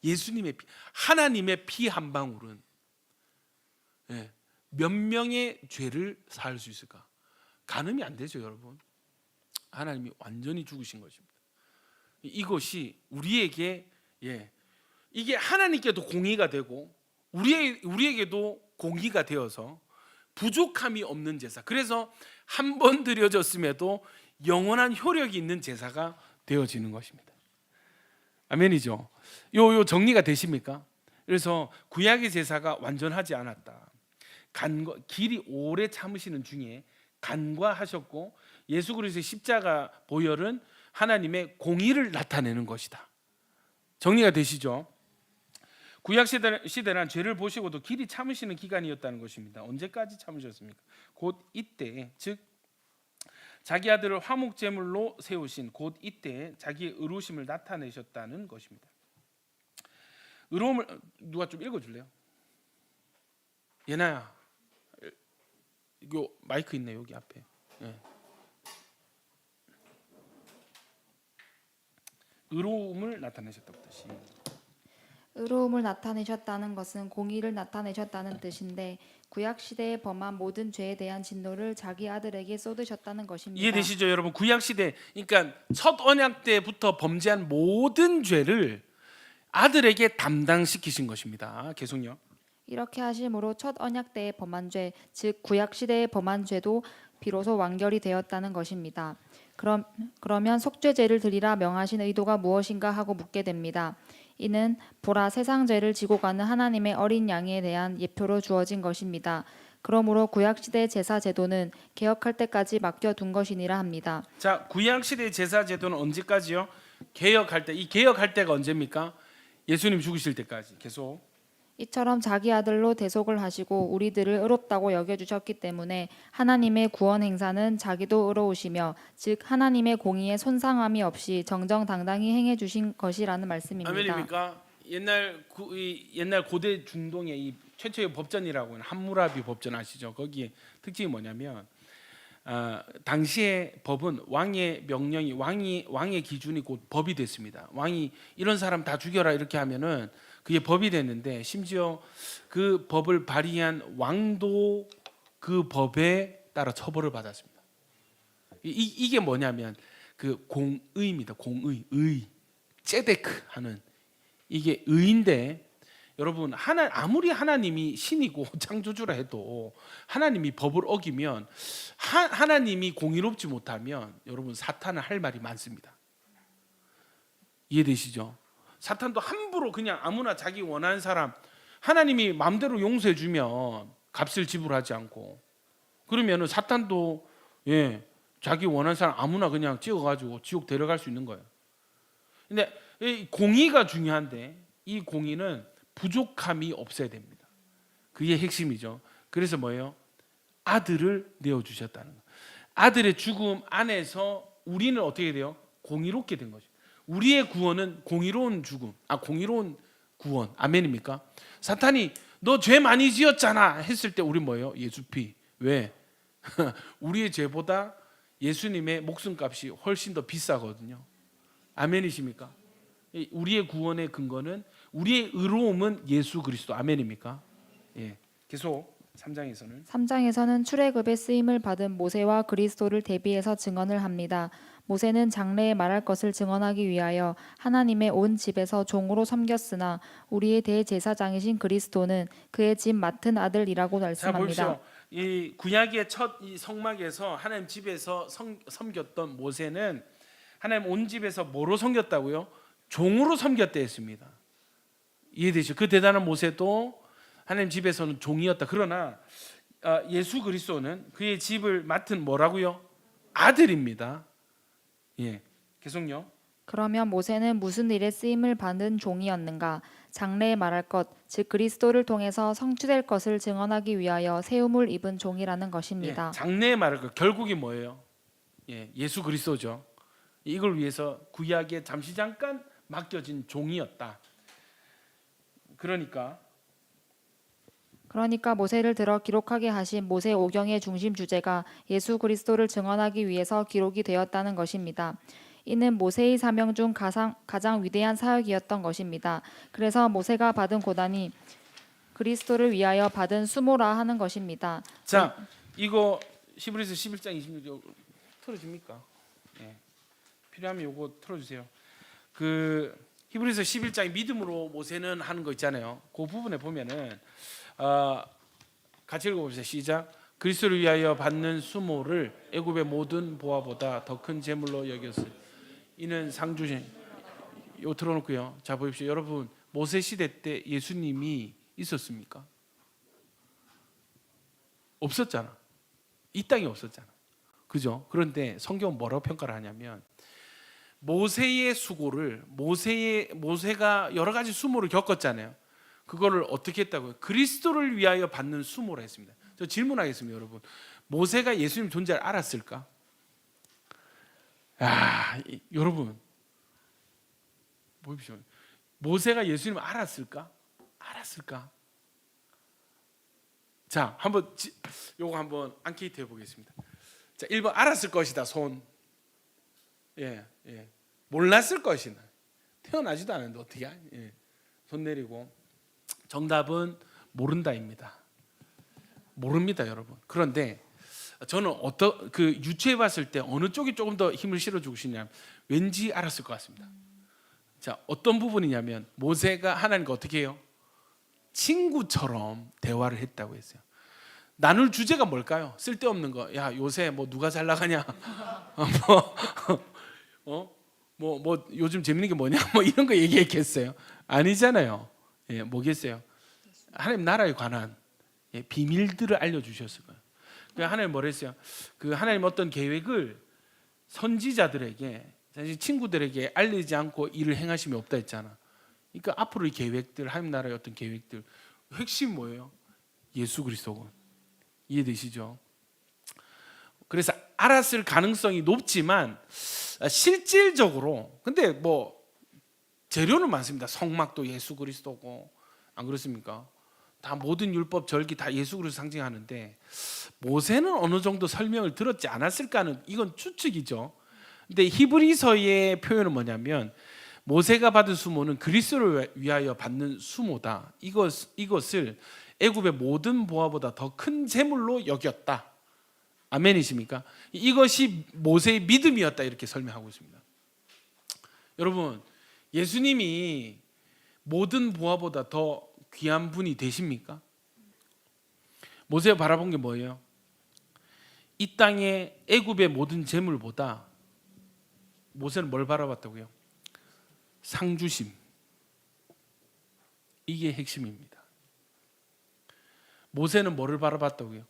예수님의 피, 하나님의 피 한 방울은 몇 명의 죄를 사할 수 있을까? 가늠이 안 되죠, 여러분. 하나님이 완전히 죽으신 것입니다. 이것이 우리에게 이게 하나님께도 공의가 되고 우리에게도 공의가 되어서 부족함이 없는 제사. 그래서 한 번 드려졌음에도 영원한 효력이 있는 제사가 되어지는 것입니다. 아멘이죠. 요 정리가 되십니까? 그래서 구약의 제사가 완전하지 않았다. 길이 오래 참으시는 중에 간과하셨고 예수 그리스도의 십자가 보혈은 하나님의 공의를 나타내는 것이다. 정리가 되시죠? 구약 시대란 죄를 보시고도 길이 참으시는 기간이었다는 것입니다. 언제까지 참으셨습니까? 곧 이때, 즉 자기 아들을 화목 제물로 세우신 곧 이때 자기의 의로우심을 나타내셨다는 것입니다. 의로움을 누가 좀 읽어줄래요? 예나야, 요 마이크 있네 여기 앞에. 의로움을 나타내셨다고 다시. 의로움을 나타내셨다는 것은 공의를 나타내셨다는 뜻인데 구약 시대에 범한 모든 죄에 대한 진노를 자기 아들에게 쏟으셨다는 것입니다. 이해되시죠, 여러분? 구약 시대, 그러니까 첫 언약 때부터 범죄한 모든 죄를 아들에게 담당시키신 것입니다. 계속요. 이렇게 하심으로 첫 언약 때에 범한 죄, 즉 구약 시대에 범한 죄도 비로소 완결이 되었다는 것입니다. 그러면 속죄제를 드리라 명하신 의도가 무엇인가 하고 묻게 됩니다. 이는 보라 세상 죄를 지고 가는 하나님의 어린 양에 대한 예표로 주어진 것입니다. 그러므로 구약 시대 제사 제도는 개혁할 때까지 맡겨둔 것이니라 합니다. 자, 구약 시대 제사 제도는 언제까지요? 개혁할 때. 이 개혁할 때가 언제입니까? 예수님 죽으실 때까지. 계속. 이처럼 자기 아들로 대속을 하시고 우리들을 의롭다고 여겨주셨기 때문에 하나님의 구원 행사는 자기도 의로우시며 즉 하나님의 공의에 손상함이 없이 정정당당히 행해주신 것이라는 말씀입니다. 아멘입니까? 옛날 고대 중동의 이 최초의 법전이라고 하는 함무라비 법전 아시죠? 거기에 특징이 뭐냐면 당시의 법은 왕의 명령이 왕의 기준이 곧 법이 됐습니다. 왕이 이런 사람 다 죽여라 이렇게 하면은 그게 법이 됐는데 심지어 그 법을 발의한 왕도 그 법에 따라 처벌을 받았습니다. 이게 뭐냐면 그 공의입니다. 의 ጼ데크 하는 이게 의인데 여러분 아무리 하나님이 신이고 창조주라 해도 하나님이 법을 어기면 하나님이 공의롭지 못하면 여러분 사탄은 할 말이 많습니다. 이해되시죠? 사탄도 함부로 그냥 아무나 자기 원하는 사람 하나님이 마음대로 용서해 주면 값을 지불하지 않고 그러면은 사탄도 자기 원하는 사람 아무나 그냥 찍어가지고 지옥 데려갈 수 있는 거예요. 근데 이 공의가 중요한데 이 공의는 부족함이 없어야 됩니다. 그게 핵심이죠. 그래서 뭐예요? 아들을 내어주셨다는 거예요. 아들의 죽음 안에서 우리는 어떻게 돼요? 공의롭게 된 거죠. 우리의 구원은 공의로운 죽음, 공의로운 구원. 아멘입니까? 사탄이 너 죄 많이 지었잖아 했을 때 우리 뭐예요? 예수 피. 왜? 우리의 죄보다 예수님의 목숨값이 훨씬 더 비싸거든요. 아멘이십니까? 우리의 구원의 근거는 우리의 의로움은 예수 그리스도. 아멘입니까? 계속 3장에서는 3장에서는 출애굽의 쓰임을 받은 모세와 그리스도를 대비해서 증언을 합니다. 모세는 장래에 말할 것을 증언하기 위하여 하나님의 온 집에서 종으로 섬겼으나 우리의 대제사장이신 그리스도는 그의 집 맡은 아들이라고 자 말씀합니다. 보십시오. 이 구약의 첫 이 성막에서 하나님 집에서 섬겼던 모세는 하나님 온 집에서 뭐로 섬겼다고요? 종으로 섬겼다 했습니다. 이해되죠? 그 대단한 모세도 하나님 집에서는 종이었다. 그러나 예수 그리스도는 그의 집을 맡은 뭐라고요? 아들입니다. 예, 계속요. 그러면 모세는 무슨 일에 쓰임을 받은 종이었는가? 장래에 말할 것, 즉 그리스도를 통해서 성취될 것을 증언하기 위하여 세움을 입은 종이라는 예, 것입니다. 장래에 말할 것 결국이 뭐예요? 예, 예수 그리스도죠. 이걸 위해서 구약에 잠깐 맡겨진 종이었다. 그러니까 모세를 들어 기록하게 하신 모세 오경의 중심 주제가 예수 그리스도를 증언하기 위해서 기록이 되었다는 것입니다. 이는 모세의 사명 중 가장 위대한 사역이었던 것입니다. 그래서 모세가 받은 고난이 그리스도를 위하여 받은 수모라 하는 것입니다. 자, 이거 히브리서 11장 26절 틀어집니까? 예. 필요하면 요거 틀어주세요. 그 히브리서 11장의 믿음으로 모세는 하는 거 있잖아요. 그 부분에 보면은 같이 읽어봅시다. 시작. 그리스도를 위하여 받는 수모를 애굽의 모든 보화보다 더 큰 재물로 여겼으니 이는 상주신. 요 틀어놓고요. 자 보십시오. 여러분 모세 시대 때 예수님이 있었습니까? 없었잖아. 이 땅에 없었잖아. 그죠? 그런데 성경은 뭐라고 평가를 하냐면 모세의 수고를 모세가 여러 가지 수모를 겪었잖아요. 그거를 어떻게 했다고요? 그리스도를 위하여 받는 수모라 했습니다. 저 질문하겠습니다, 여러분. 모세가 예수님 존재를 알았을까? 여러분 보십시오. 모세가 예수님을 알았을까? 자, 요거 한번 앙케이트 해보겠습니다. 자, 1번 알았을 것이다. 손. 예. 몰랐을 것이다. 태어나지도 않았는데 어떻게? 손 내리고. 정답은 모른다입니다. 모릅니다, 여러분. 그런데 저는 유추해 봤을 때 어느 쪽이 조금 더 힘을 실어주고 싶냐면 왠지 알았을 것 같습니다. 자, 어떤 부분이냐면 모세가 하나님과 어떻게 해요? 친구처럼 대화를 했다고 했어요. 나눌 주제가 뭘까요? 쓸데없는 거. 야, 요새 뭐 누가 잘 나가냐? 뭐 요즘 재밌는 게 뭐냐? 뭐 이런 거 얘기했겠어요? 아니잖아요. 예, 뭐겠어요? 하나님 나라에 관한 비밀들을 알려주셨을 거예요. 그러니까 하나님 뭐라 했어요? 그 하나님 어떤 계획을 선지자들에게, 사실 친구들에게 알리지 않고 일을 행하심이 없다 했잖아. 그러니까 앞으로의 계획들, 하나님 나라의 어떤 계획들, 핵심 뭐예요? 예수 그리스도군. 이해되시죠? 그래서 알았을 가능성이 높지만 실질적으로 근데 뭐 재료는 많습니다. 성막도 예수 그리스도고, 안 그렇습니까? 다 모든 율법 절기 다 예수 그리스도 상징하는데 모세는 어느 정도 설명을 들었지 않았을까는 이건 추측이죠. 근데 히브리서의 표현은 뭐냐면 모세가 받은 수모는 그리스도를 위하여 받는 수모다. 이것을 애굽의 모든 보화보다 더 큰 재물로 여겼다. 아멘이십니까? 이것이 모세의 믿음이었다 이렇게 설명하고 있습니다. 여러분, 예수님이 모든 보화보다 더 귀한 분이 되십니까? 모세가 바라본 게 뭐예요? 이 땅의 애굽의 모든 재물보다 모세는 뭘 바라봤다고요? 상주심. 이게 핵심입니다. 모세는 뭐를 바라봤다고요?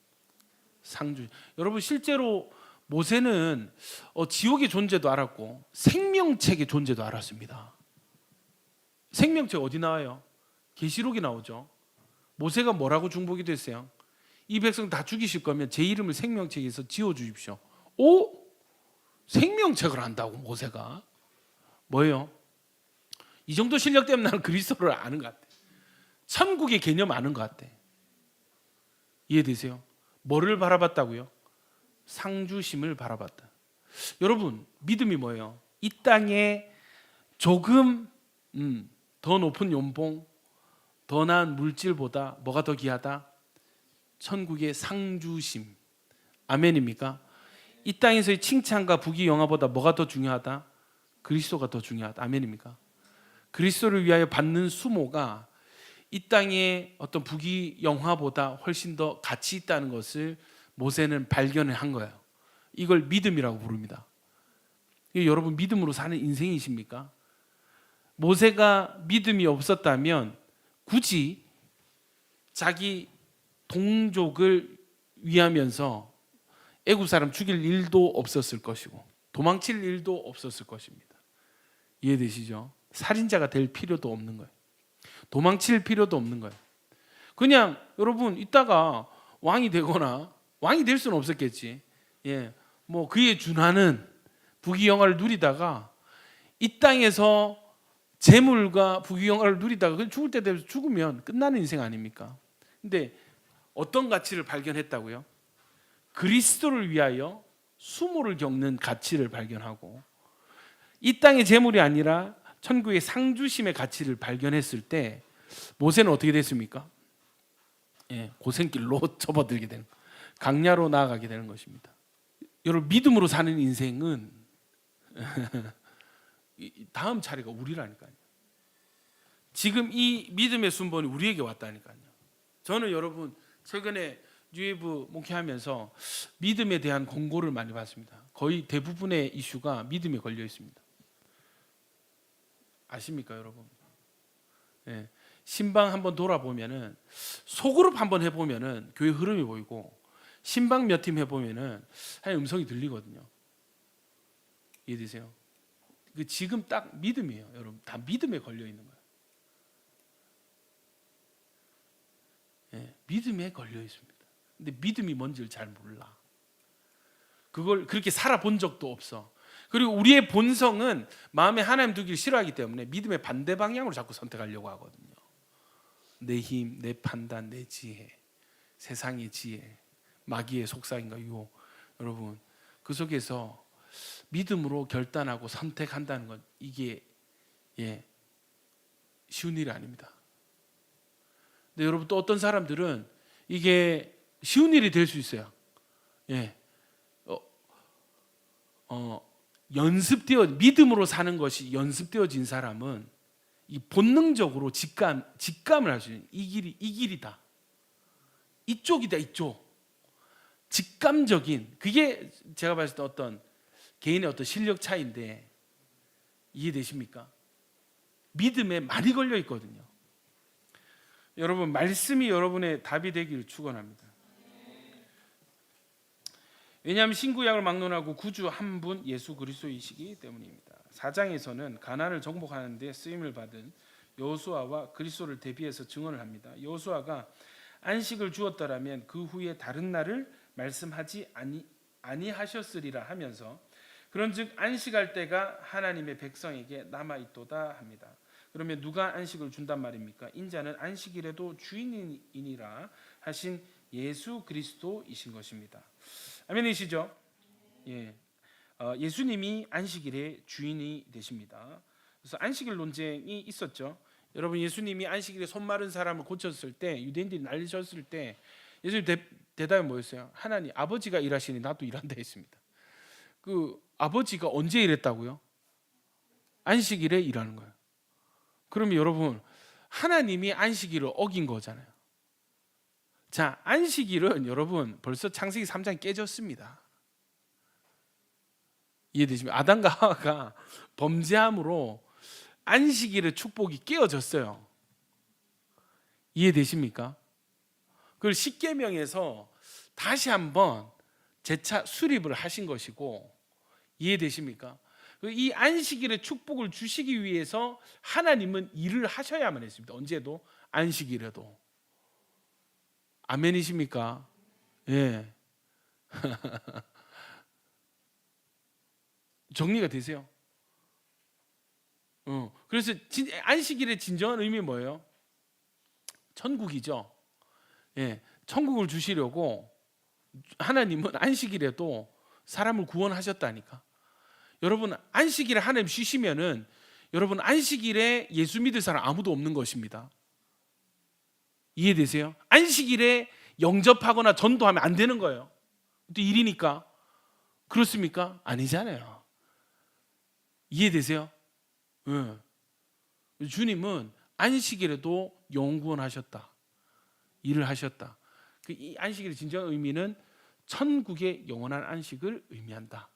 상주. 여러분 실제로 모세는 지옥의 존재도 알았고 생명책의 존재도 알았습니다. 생명책 어디 나와요? 계시록이 나오죠. 모세가 뭐라고 중보기 됐어요? 이 백성 다 죽이실 거면 제 이름을 생명책에서 지워주십시오. 오? 생명책을 안다고 모세가? 뭐예요? 이 정도 실력 때문에 나는 그리스도를 아는 것 같아. 천국의 개념 아는 것 같아. 이해되세요? 뭐를 바라봤다고요? 상주심을 바라봤다. 여러분 믿음이 뭐예요? 이 땅에 조금 더 높은 연봉, 더 나은 물질보다 뭐가 더 귀하다? 천국의 상주심. 아멘입니까? 이 땅에서의 칭찬과 부귀 영화보다 뭐가 더 중요하다? 그리스도가 더 중요하다. 아멘입니까? 그리스도를 위하여 받는 수모가 이 땅의 어떤 부귀 영화보다 훨씬 더 가치 있다는 것을 모세는 발견을 한 거예요. 이걸 믿음이라고 부릅니다. 이게 여러분 믿음으로 사는 인생이십니까? 모세가 믿음이 없었다면 굳이 자기 동족을 위하면서 애굽 사람 죽일 일도 없었을 것이고 도망칠 일도 없었을 것입니다. 이해되시죠? 살인자가 될 필요도 없는 거예요. 도망칠 필요도 없는 거예요. 그냥 여러분 이따가 왕이 되거나 왕이 될 수는 없었겠지. 뭐 그에 준하는 부귀영화를 누리다가 이 땅에서 재물과 부귀영화를 누리다가 죽을 때 되면 죽으면 끝나는 인생 아닙니까? 근데 어떤 가치를 발견했다고요? 그리스도를 위하여 수모를 겪는 가치를 발견하고 이 땅의 재물이 아니라 천국의 상주심의 가치를 발견했을 때 모세는 어떻게 됐습니까? 고생길로 접어들게 되는, 강야로 나아가게 되는 것입니다. 여러분 믿음으로 사는 인생은 다음 차례가 우리라니까요. 지금 이 믿음의 순번이 우리에게 왔다니까요. 저는 여러분 최근에 뉴웨이브 목회하면서 믿음에 대한 공고를 많이 받습니다. 거의 대부분의 이슈가 믿음에 걸려 있습니다. 아십니까 여러분? 신방 한번 돌아보면은 소그룹 한번 해보면은 교회 흐름이 보이고 신방 몇 팀 해보면은 한 음성이 들리거든요. 이해되세요? 지금 딱 믿음이에요, 여러분. 다 믿음에 걸려 있는 거예요. 믿음에 걸려 있습니다. 근데 믿음이 뭔지를 잘 몰라. 그걸 그렇게 살아본 적도 없어. 그리고 우리의 본성은 마음에 하나님 두기를 싫어하기 때문에 믿음의 반대 방향으로 자꾸 선택하려고 하거든요. 내 힘, 내 판단, 내 지혜, 세상의 지혜, 마귀의 속삭임과 유혹. 여러분 그 속에서 믿음으로 결단하고 선택한다는 건 이게 쉬운 일이 아닙니다. 근데 여러분 또 어떤 사람들은 이게 쉬운 일이 될 수 있어요. 믿음으로 사는 것이 연습되어진 사람은 이 본능적으로 직감을 할 수 있는 이 길이다. 이쪽이다, 이쪽. 직감적인 그게 제가 봤을 때 어떤 개인의 어떤 실력 차이인데 이해되십니까? 믿음에 많이 걸려 있거든요. 여러분 말씀이 여러분의 답이 되기를 축원합니다. 왜냐하면 신구약을 막론하고 구주 한 분 예수 그리스도이시기 때문입니다. 4장에서는 가나안을 정복하는 데 쓰임을 받은 여호수아와 그리스도를 대비해서 증언을 합니다. 여호수아가 안식을 주었더라면 그 후에 다른 날을 말씀하지 아니하셨으리라 하면서 그런즉 안식할 때가 하나님의 백성에게 남아 있도다 합니다. 그러면 누가 안식을 준단 말입니까? 인자는 안식일에도 주인이니라 하신 예수 그리스도이신 것입니다. 아멘이시죠? 예수님이 안식일의 주인이 되십니다. 그래서 안식일 논쟁이 있었죠. 여러분 예수님이 안식일에 손 마른 사람을 고쳤을 때 유대인들이 난리쳤을 때 예수님 대답이 뭐였어요? 하나님 아버지가 일하시니 나도 일한다 했습니다. 그 아버지가 언제 일했다고요? 안식일에 일하는 거예요. 그러면 여러분 하나님이 안식일을 어긴 거잖아요. 자, 안식일은 여러분 벌써 창세기 3장이 깨졌습니다. 이해되십니까? 아담과 하와가 범죄함으로 안식일의 축복이 깨어졌어요. 이해되십니까? 그걸 십계명에서 다시 한번 재차 수립을 하신 것이고 이해되십니까? 이 안식일의 축복을 주시기 위해서 하나님은 일을 하셔야만 했습니다. 언제도 안식일에도. 아멘이십니까? 정리가 되세요? 그래서 안식일의 진정한 의미 뭐예요? 천국이죠. 천국을 주시려고 하나님은 안식일에도 사람을 구원하셨다니까. 여러분 안식일에 하나님 쉬시면은 여러분 안식일에 예수 믿을 사람 아무도 없는 것입니다. 이해되세요? 안식일에 영접하거나 전도하면 안 되는 거예요. 또 일이니까. 그렇습니까? 아니잖아요. 이해되세요? 응. 주님은 안식일에도 영구원 하셨다. 일을 하셨다. 이 안식일의 진정 의미는 천국의 영원한 안식을 의미한다.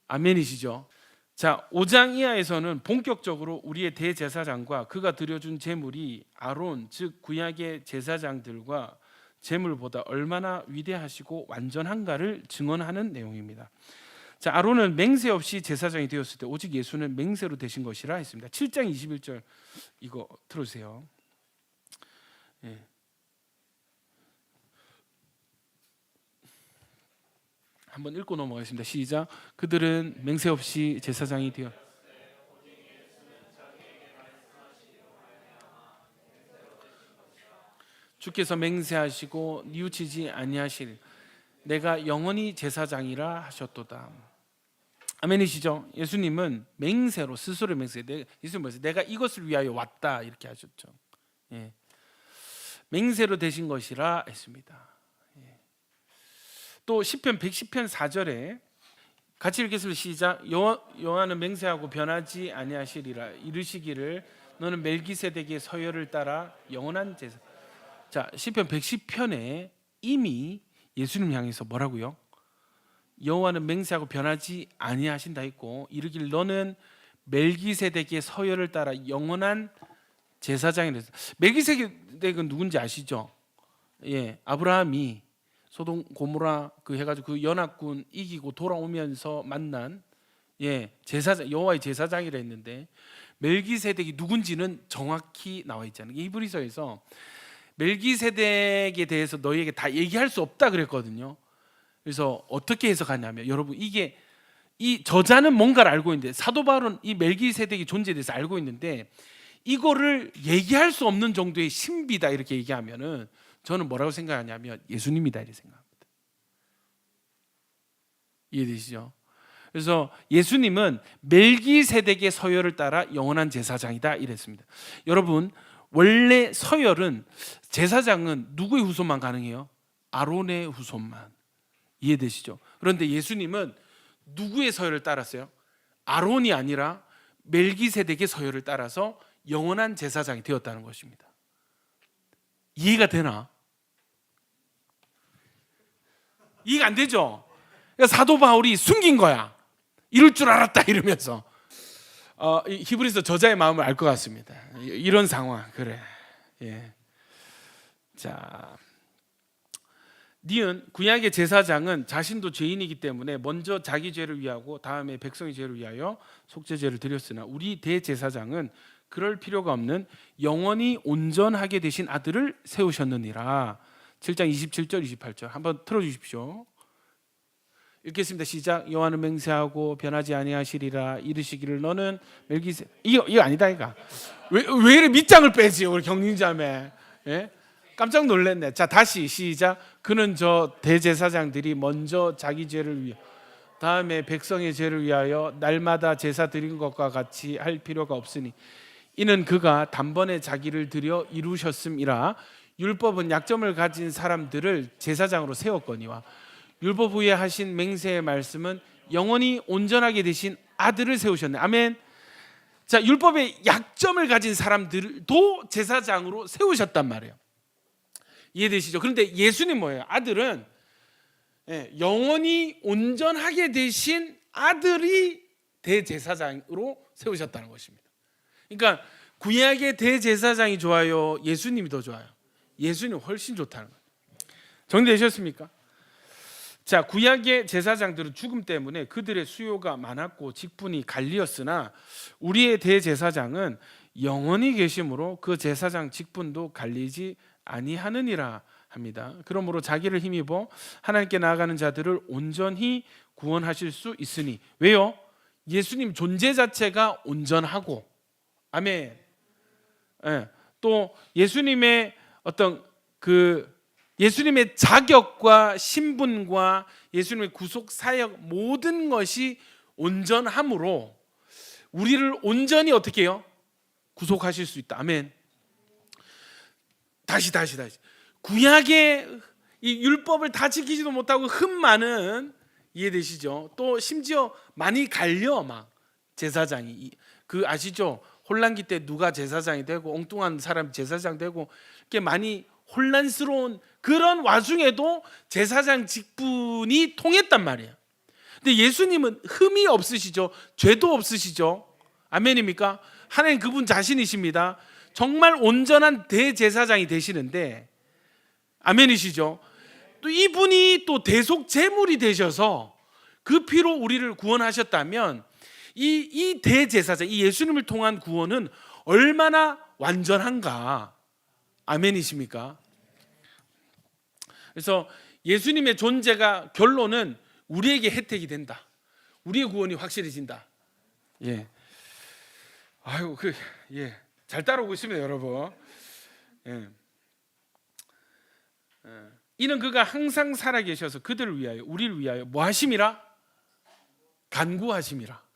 아멘이시죠? 자, 5장 이하에서는 본격적으로 우리의 대제사장과 그가 드려준 제물이 아론, 즉 구약의 제사장들과 제물보다 얼마나 위대하시고 완전한가를 증언하는 내용입니다. 자, 아론은 맹세 없이 제사장이 되었을 때 오직 예수는 맹세로 되신 것이라 했습니다. 7장 21절 이거 들어주세요. 예. 한번 읽고 넘어가겠습니다. 시작. 그들은 맹세 없이 제사장이 되어 주께서 맹세하시고 뉘우치지 아니하실 내가 영원히 제사장이라 하셨도다. 아멘이시죠? 예수님은 맹세로 스스로 맹세. 예수님 뭐였어요? 내가 이것을 위하여 왔다 이렇게 하셨죠. 예. 맹세로 되신 것이라 했습니다. 예. 또 시편 110편 4절에 같이 읽겠습니다. 시작. 여호와는 맹세하고 변하지 아니하시리라 이르시기를 너는 멜기세덱의 서열을 따라 영원한 제사. 자, 시편 110편에 이미 예수님 향해서 뭐라고요? 여호와는 맹세하고 변하지 아니하신다 했고 이르기를 너는 멜기세덱의 서열을 따라 영원한 제사장이라. 멜기세덱은 누군지 아시죠? 예, 아브라함이 소돔 고모라 그 해가지고 그 연합군 이기고 돌아오면서 만난 제사장 여호와의 제사장이라 했는데 멜기세덱이 누군지는 정확히 나와 있잖아요. 히브리서에서 멜기세덱에 대해서 너희에게 다 얘기할 수 없다 그랬거든요. 그래서 어떻게 해석하냐면 여러분 이게 이 저자는 뭔가를 알고 있는데 사도 바울은 이 멜기세덱의 존재에 대해서 알고 있는데 이거를 얘기할 수 없는 정도의 신비다 이렇게 얘기하면은 저는 뭐라고 생각하냐면 예수님이다 이렇게 생각합니다. 이해되시죠? 그래서 예수님은 멜기세덱의 서열을 따라 영원한 제사장이다 이랬습니다. 여러분 원래 서열은 제사장은 누구의 후손만 가능해요? 아론의 후손만. 이해되시죠? 그런데 예수님은 누구의 서열을 따랐어요? 아론이 아니라 멜기세덱의 서열을 따라서 영원한 제사장이 되었다는 것입니다. 이해가 되나? 이해가 안 되죠? 그러니까 사도 바울이 숨긴 거야. 이럴 줄 알았다 이러면서 히브리서 저자의 마음을 알 것 같습니다. 이런 상황 그래. 예. 자, 니은 구약의 제사장은 자신도 죄인이기 때문에 먼저 자기 죄를 위하고 다음에 백성의 죄를 위하여 속죄제를 드렸으나 우리 대제사장은 그럴 필요가 없는 영원히 온전하게 되신 아들을 세우셨느니라. 7장 27절 28절 한번 틀어주십시오. 읽겠습니다. 시작. 여호와는 맹세하고 변하지 아니하시리라 이르시기를 너는 멜기세 이거 아니다 이거. 왜 이래 밑장을 빼지 우리 경륜자매. 예? 깜짝 놀랐네. 자 다시 시작. 그는 저 대제사장들이 먼저 자기 죄를 위해 다음에 백성의 죄를 위하여 날마다 제사 드린 것과 같이 할 필요가 없으니 이는 그가 단번에 자기를 드려 이루셨음이라. 율법은 약점을 가진 사람들을 제사장으로 세웠거니와 율법 후에 하신 맹세의 말씀은 영원히 온전하게 되신 아들을 세우셨네. 아멘. 자, 율법의 약점을 가진 사람들도 제사장으로 세우셨단 말이에요. 이해되시죠? 그런데 예수님 뭐예요? 아들은 영원히 온전하게 되신 아들이 대제사장으로 세우셨다는 것입니다. 그러니까 구약의 대제사장이 좋아요? 예수님이 더 좋아요? 예수님이 훨씬 좋다는 거예요. 정리되셨습니까? 자, 구약의 제사장들은 죽음 때문에 그들의 수요가 많았고 직분이 갈리었으나 우리의 대제사장은 영원히 계심으로 그 제사장 직분도 갈리지 아니하느니라 합니다. 그러므로 자기를 힘입어 하나님께 나아가는 자들을 온전히 구원하실 수 있으니. 왜요? 예수님 존재 자체가 온전하고, 아멘. 또 예수님의 어떤 예수님의 자격과 신분과 예수님의 구속 사역 모든 것이 온전함으로 우리를 온전히 어떻게 해요? 구속하실 수 있다. 아멘. 다시. 구약의 이 율법을 다 지키지도 못하고 흠 많은, 이해되시죠? 또 심지어 많이 갈려 막 제사장이, 그 아시죠? 혼란기 때 누가 제사장이 되고 엉뚱한 사람 제사장 되고 이렇게 많이 혼란스러운 그런 와중에도 제사장 직분이 통했단 말이에요. 근데 예수님은 흠이 없으시죠? 죄도 없으시죠? 아멘입니까? 하나님 그분 자신이십니다. 정말 온전한 대제사장이 되시는데, 아멘이시죠? 또 이분이 또 대속 제물이 되셔서 그 피로 우리를 구원하셨다면 이 대제사장, 이 예수님을 통한 구원은 얼마나 완전한가. 아멘이십니까? 그래서 예수님의 존재가 결론은 우리에게 혜택이 된다. 우리의 구원이 확실해진다. 예. 아유, 잘 따라오고 있습니다, 여러분. 예. 이는 그가 항상 살아계셔서 그들을 위하여, 우리를 위하여 뭐 하심이라? 간구하심이라.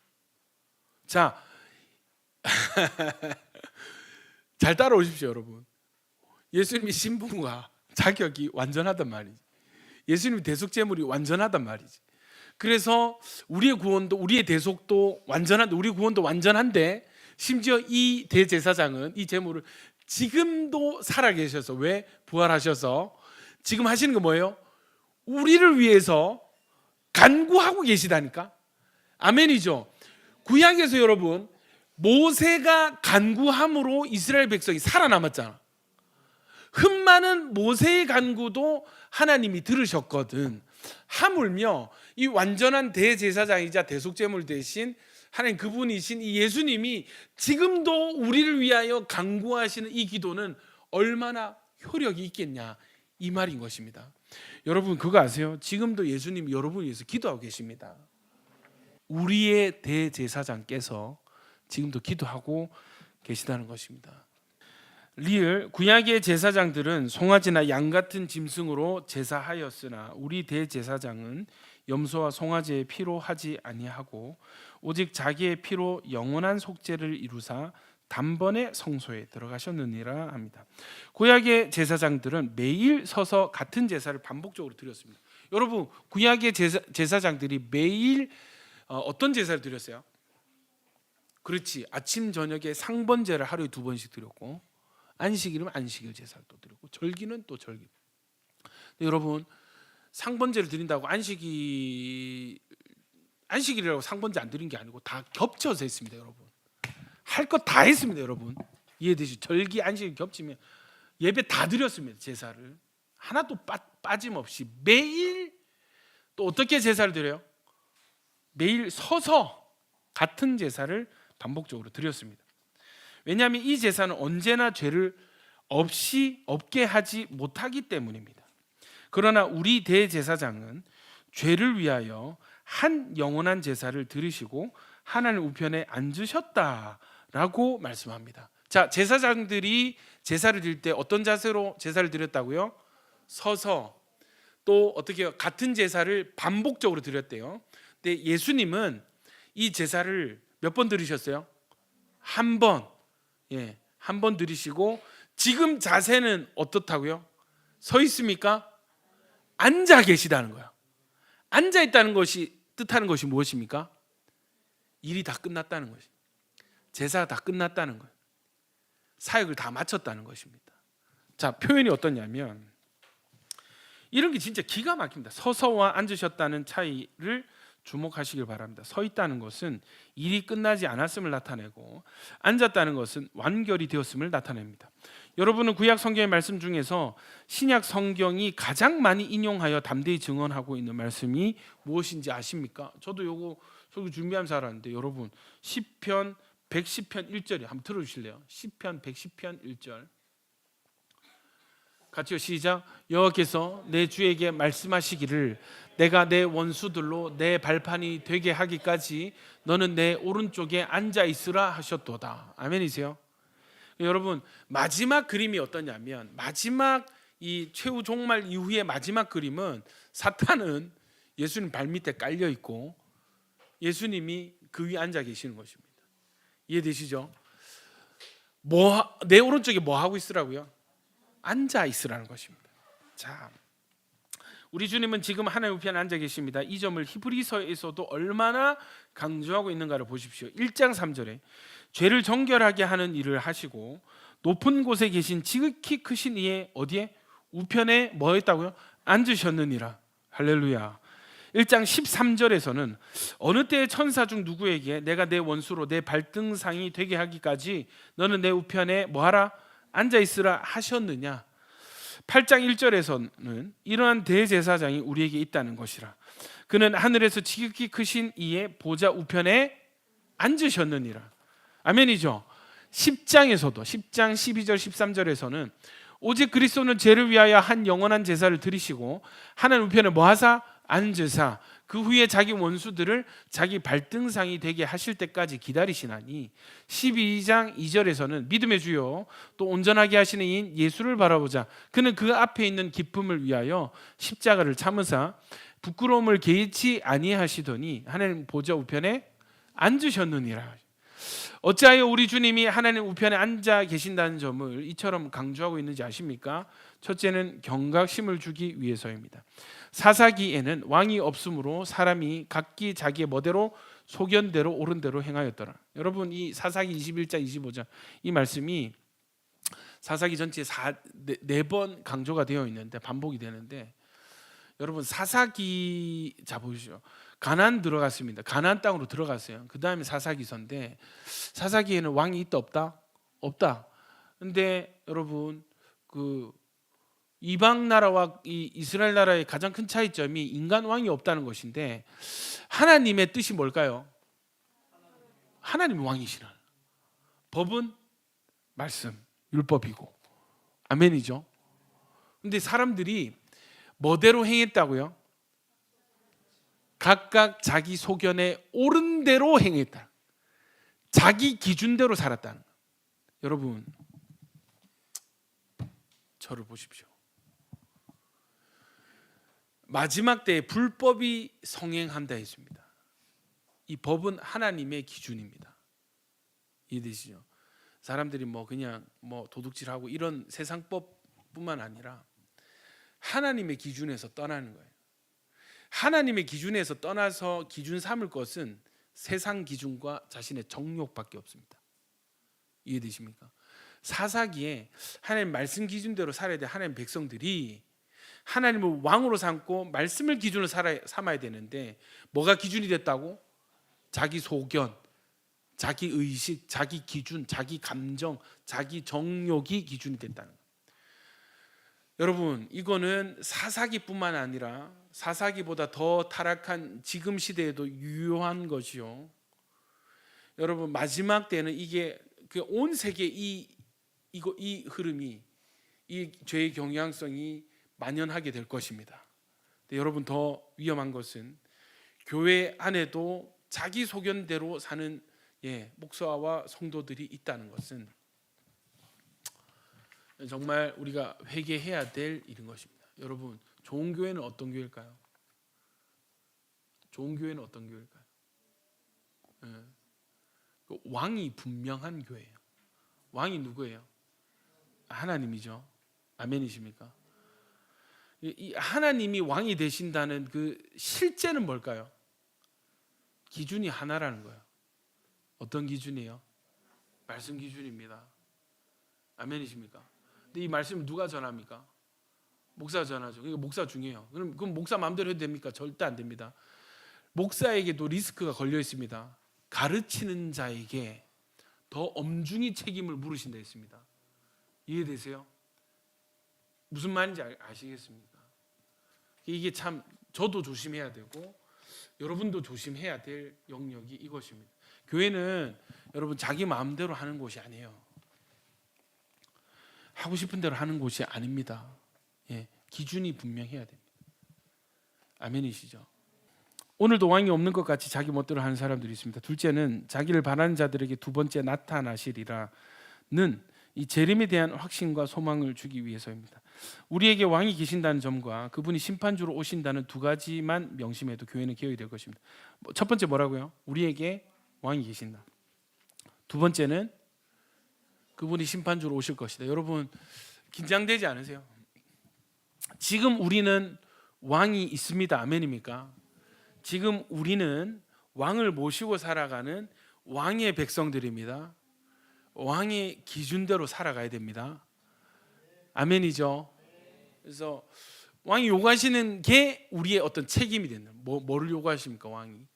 자, 잘 따라오십시오, 여러분. 예수님이 신분과 자격이 완전하단 말이지. 예수님의 대속 제물이 완전하단 말이지. 그래서 우리의 구원도, 우리의 대속도 완전한데, 우리 구원도 완전한데, 심지어 이 대제사장은 이 제물을 지금도 살아계셔서, 왜? 부활하셔서 지금 하시는 거 뭐예요? 우리를 위해서 간구하고 계시다니까. 아멘이죠. 구약에서 여러분, 모세가 간구함으로 이스라엘 백성이 살아남았잖아. 흠 많은 모세의 간구도 하나님이 들으셨거든. 하물며 이 완전한 대제사장이자 대속제물 대신 하나님 그분이신 이 예수님이 지금도 우리를 위하여 간구하시는 이 기도는 얼마나 효력이 있겠냐, 이 말인 것입니다. 여러분 그거 아세요? 지금도 예수님이 여러분을 위해서 기도하고 계십니다. 우리의 대제사장께서 지금도 기도하고 계시다는 것입니다. 리을 구약의 제사장들은 송아지나 양 같은 짐승으로 제사하였으나 우리 대제사장은 염소와 송아지의 피로 하지 아니하고 오직 자기의 피로 영원한 속죄를 이루사 단번에 성소에 들어가셨느니라 합니다. 구약의 제사장들은 매일 서서 같은 제사를 반복적으로 드렸습니다. 여러분 구약의 제사장들이 매일 어떤 제사를 드렸어요? 그렇지, 아침 저녁에 상번제를 하루에 2번씩 드렸고, 안식일이면 안식일 제사를 또 드렸고, 절기는 또 절기. 여러분 상번제를 드린다고 안식일이라고 상번제 안 드린 게 아니고 다 겹쳐서 했습니다. 여러분 할 것 다 했습니다. 여러분 이해되시죠? 절기 안식일 겹치면 예배 다 드렸습니다. 제사를 하나도 빠짐없이 매일. 또 어떻게 제사를 드려요? 매일 서서 같은 제사를 반복적으로 드렸습니다. 왜냐하면 이 제사는 언제나 죄를 없게 하지 못하기 때문입니다. 그러나 우리 대제사장은 죄를 위하여 한 영원한 제사를 드리시고 하나님 우편에 앉으셨다라고 말씀합니다. 자, 제사장들이 제사를 드릴 때 어떤 자세로 제사를 드렸다고요? 서서. 또 어떻게 해요? 같은 제사를 반복적으로 드렸대요. 근데 예수님은 이 제사를 몇 번 드리셨어요? 한 번. 예, 한 번 드리시고 지금 자세는 어떻다고요? 서 있습니까? 앉아 계시다는 거야. 앉아 있다는 것이 뜻하는 것이 무엇입니까? 일이 다 끝났다는 것이. 제사가 다 끝났다는 거예요. 사역을 다 마쳤다는 것입니다. 자, 표현이 어떠냐면 이런 게 진짜 기가 막힙니다. 서서와 앉으셨다는 차이를 주목하시길 바랍니다. 서 있다는 것은 일이 끝나지 않았음을 나타내고 앉았다는 것은 완결이 되었음을 나타냅니다. 여러분은 구약 성경의 말씀 중에서 신약 성경이 가장 많이 인용하여 담대히 증언하고 있는 말씀이 무엇인지 아십니까? 저도 요거 설교 준비하면서 알았는데 여러분 시편 110편 1절이 한번 들어주실래요? 시편 110편 1절 같이요. 시작. 여호와께서 내 주에게 말씀하시기를 내가 내 원수들로 내 발판이 되게 하기까지 너는 내 오른쪽에 앉아 있으라 하셨도다. 아멘이세요? 여러분 마지막 그림이 어떠냐면 마지막 이 최후 종말 이후의 마지막 그림은 사탄은 예수님 발밑에 깔려 있고 예수님이 그 위에 앉아 계시는 것입니다. 이해되시죠? 내 오른쪽에 뭐 하고 있으라고요? 앉아 있으라는 것입니다. 자, 우리 주님은 지금 하나님 우편에 앉아 계십니다. 이 점을 히브리서에서도 얼마나 강조하고 있는가를 보십시오. 1장 3절에 죄를 정결하게 하는 일을 하시고 높은 곳에 계신 지극히 크신 이의 어디에? 우편에 뭐 했다고요? 앉으셨느니라. 할렐루야. 1장 13절에서는 어느 때의 천사 중 누구에게 내가 내 원수로 내 발등상이 되게 하기까지 너는 내 우편에 뭐하라? 앉아있으라 하셨느냐. 8장 1절에서는 이러한 대제사장이 우리에게 있다는 것이라. 그는 하늘에서 지극히 크신 이의 보좌 우편에 앉으셨느니라. 아멘이죠. 10장에서도 10장 12절 13절에서는 오직 그리스도는 죄를 위하여 한 영원한 제사를 드리시고 하나님 우편에 뭐하사? 앉으사 그 후에 자기 원수들을 자기 발등상이 되게 하실 때까지 기다리시나니 12장 2절에서는 믿음의 주요 또 온전하게 하시는 이인 예수를 바라보자 그는 그 앞에 있는 기쁨을 위하여 십자가를 참으사 부끄러움을 개의치 아니하시더니 하나님 보좌 우편에 앉으셨느니라. 어찌하여 우리 주님이 하나님 우편에 앉아 계신다는 점을 이처럼 강조하고 있는지 아십니까? 첫째는 경각심을 주기 위해서입니다. 사사기에는 왕이 없으므로 사람이 각기 자기의 멋대로 소견대로 옳은 대로 행하였더라. 여러분 이 사사기 21장 25장 이 말씀이 사사기 전체에 4번 강조가 되어 있는데 반복이 되는데 여러분 사사기 자 보시죠. 가나안 들어갔습니다. 가나안 땅으로 들어갔어요. 그 다음에 사사기서인데 사사기에는 왕이 있다 없다? 없다. 근데 여러분 그 이방 나라와 이 이스라엘 나라의 가장 큰 차이점이 인간 왕이 없다는 것인데 하나님의 뜻이 뭘까요? 하나님이 왕이시라. 법은 말씀, 율법이고 아멘이죠. 근데 사람들이 뭐대로 행했다고요? 각각 자기 소견에 옳은 대로 행했다. 자기 기준대로 살았다는 거예요. 여러분 저를 보십시오. 마지막 때에 불법이 성행한다 했습니다. 이 법은 하나님의 기준입니다. 이해되시죠? 사람들이 뭐 그냥 뭐 도둑질하고 이런 세상법뿐만 아니라 하나님의 기준에서 떠나는 거예요. 하나님의 기준에서 떠나서 기준 삼을 것은 세상 기준과 자신의 정욕밖에 없습니다. 이해되십니까? 사사기에 하나님 말씀 기준대로 살아야 될 하나님 백성들이 하나님을 왕으로 삼고 말씀을 기준으로 삼아야 되는데 뭐가 기준이 됐다고? 자기 소견, 자기 의식, 자기 기준, 자기 감정, 자기 정욕이 기준이 됐다는 거예요. 여러분 이거는 사사기뿐만 아니라 사사기보다 더 타락한 지금 시대에도 유효한 것이요. 여러분 마지막 때는 이게 온 세계 이 흐름이 이 죄의 경향성이 만연하게 될 것입니다. 근데 여러분 더 위험한 것은 교회 안에도 자기 소견대로 사는 목사와 성도들이 있다는 것은 정말 우리가 회개해야 될 일인 것입니다. 여러분 좋은 교회는 어떤 교회일까요? 좋은 교회는 어떤 교회일까요? 왕이 분명한 교회예요. 왕이 누구예요? 하나님이죠. 아멘이십니까? 이 하나님이 왕이 되신다는 그 실제는 뭘까요? 기준이 하나라는 거예요. 어떤 기준이에요? 말씀 기준입니다. 아멘이십니까? 근데 이 말씀을 누가 전합니까? 목사가 전하죠. 그러니까 목사 중요해요. 그럼 목사 마음대로 해도 됩니까? 절대 안 됩니다. 목사에게도 리스크가 걸려 있습니다. 가르치는 자에게 더 엄중히 책임을 물으신다 했습니다. 이해되세요? 무슨 말인지 아시겠습니까? 이게 참 저도 조심해야 되고 여러분도 조심해야 될 영역이 이것입니다. 교회는 여러분 자기 마음대로 하는 곳이 아니에요. 하고 싶은 대로 하는 곳이 아닙니다. 기준이 분명해야 됩니다. 아멘이시죠? 오늘도 왕이 없는 것 같이 자기 멋대로 하는 사람들이 있습니다. 둘째는 자기를 바라는 자들에게 두 번째 나타나시리라는 이 재림에 대한 확신과 소망을 주기 위해서입니다. 우리에게 왕이 계신다는 점과 그분이 심판주로 오신다는 두 가지만 명심해도 교회는 개혁이 될 것입니다. 첫 번째 뭐라고요? 우리에게 왕이 계신다. 두 번째는 그분이 심판주로 오실 것이다. 여러분 긴장되지 않으세요? 지금 우리는 왕이 있습니다. 아멘입니까? 지금 우리는 왕을 모시고 살아가는 왕의 백성들입니다. 왕의 기준대로 살아가야 됩니다. 아멘이죠. 그래서 왕이 요구하시는 게 우리의 어떤 책임이 되는, 뭐를 요구하십니까? 왕이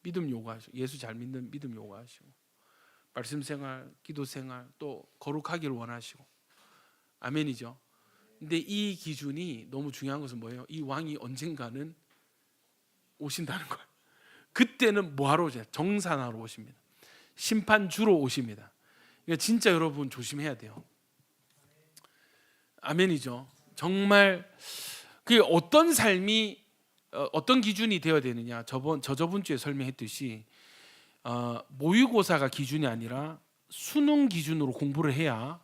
믿음 요구하시고, 예수 잘 믿는 믿음 요구하시고, 말씀 생활, 기도 생활, 또 거룩하기를 원하시고. 아멘이죠. 근데 이 기준이 너무 중요한 것은 뭐예요? 이 왕이 언젠가는 오신다는 거예요. 그때는 뭐하러 오시냐? 정산하러 오십니다. 심판 주로 오십니다. 그러니까 진짜 여러분 조심해야 돼요. 아멘이죠. 정말 그 어떤 삶이 어떤 기준이 되어야 되느냐? 저번 주에 설명했듯이 모의고사가 기준이 아니라 수능 기준으로 공부를 해야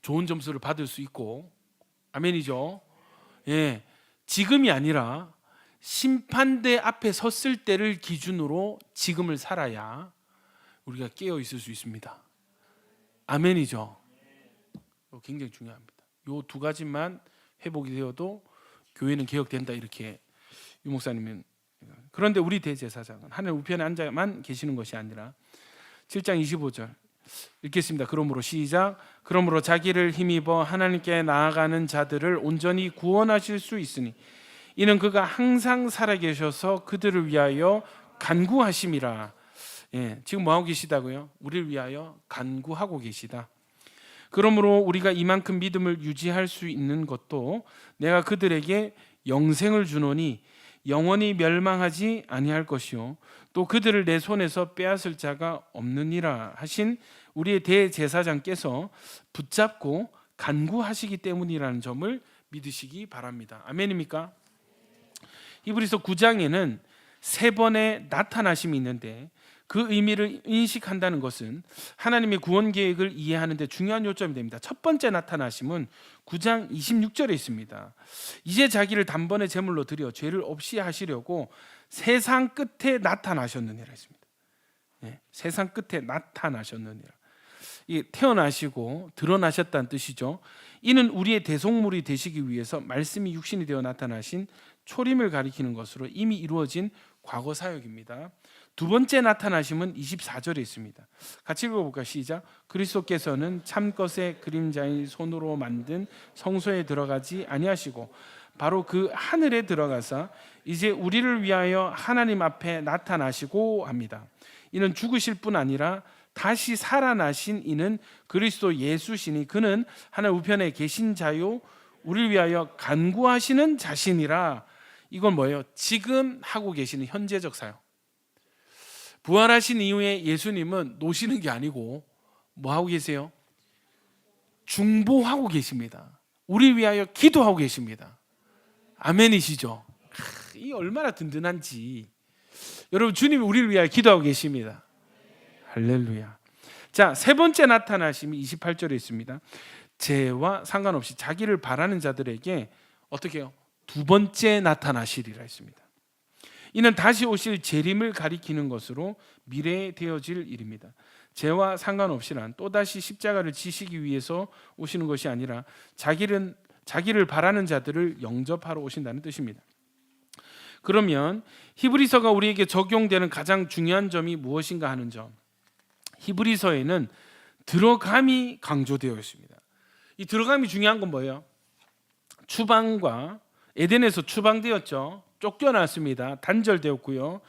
좋은 점수를 받을 수 있고, 아멘이죠. 예, 지금이 아니라 심판대 앞에 섰을 때를 기준으로 지금을 살아야 우리가 깨어 있을 수 있습니다. 아멘이죠. 굉장히 중요합니다. 요 두 가지만 회복이 되어도 교회는 개혁된다, 이렇게 유 목사님은. 그런데 우리 대제사장은 하늘 우편에 앉아만 계시는 것이 아니라 7장 25절 읽겠습니다. 그러므로 시작. 그러므로 자기를 힘입어 하나님께 나아가는 자들을 온전히 구원하실 수 있으니 이는 그가 항상 살아계셔서 그들을 위하여 간구하심이라. 예, 지금 뭐하고 계시다고요? 우리를 위하여 간구하고 계시다. 그러므로 우리가 이만큼 믿음을 유지할 수 있는 것도 내가 그들에게 영생을 주노니 영원히 멸망하지 아니할 것이요 또 그들을 내 손에서 빼앗을 자가 없느니라 하신 우리의 대제사장께서 붙잡고 간구하시기 때문이라는 점을 믿으시기 바랍니다. 아멘입니까? 히브리서 9장에는 3번의 나타나심이 있는데 그 의미를 인식한다는 것은 하나님의 구원 계획을 이해하는 데 중요한 요점이 됩니다. 첫 번째 나타나심은 9장 26절에 있습니다. 이제 자기를 단번에 제물로 드려 죄를 없이 하시려고 세상 끝에 나타나셨느니라 했습니다. 네, 세상 끝에 나타나셨느니라. 이 태어나시고 드러나셨다는 뜻이죠. 이는 우리의 대속물이 되시기 위해서 말씀이 육신이 되어 나타나신 초림을 가리키는 것으로 이미 이루어진 과거 사역입니다. 두 번째 나타나심은 24절에 있습니다. 같이 읽어볼까요? 시작. 그리스도께서는 참것의 그림자인 손으로 만든 성소에 들어가지 아니하시고 바로 그 하늘에 들어가사 이제 우리를 위하여 하나님 앞에 나타나시고 합니다. 이는 죽으실 뿐 아니라 다시 살아나신 이는 그리스도 예수시니 그는 하늘 우편에 계신 자요 우리를 위하여 간구하시는 자신이라. 이건 뭐예요? 지금 하고 계시는 현재적 사역. 부활하신 이후에 예수님은 노시는 게 아니고 뭐 하고 계세요? 중보하고 계십니다. 우리 위하여 기도하고 계십니다. 아멘이시죠? 이 얼마나 든든한지. 여러분, 주님이 우리를 위하여 기도하고 계십니다. 할렐루야. 자, 세 번째 나타나심이 28절에 있습니다. 죄와 상관없이 자기를 바라는 자들에게 어떻게 해요? 두 번째 나타나시리라 했습니다. 이는 다시 오실 재림을 가리키는 것으로 미래에 되어질 일입니다. 죄와 상관없이란 또다시 십자가를 지시기 위해서 오시는 것이 아니라 자기를 바라는 자들을 영접하러 오신다는 뜻입니다. 그러면 히브리서가 우리에게 적용되는 가장 중요한 점이 무엇인가 하는 점. 히브리서에는 들어감이 강조되어 있습니다. 이 들어감이 중요한 건 뭐예요? 추방과 에덴에서 추방되었죠. 쫓겨났습니다. 단절되었고요.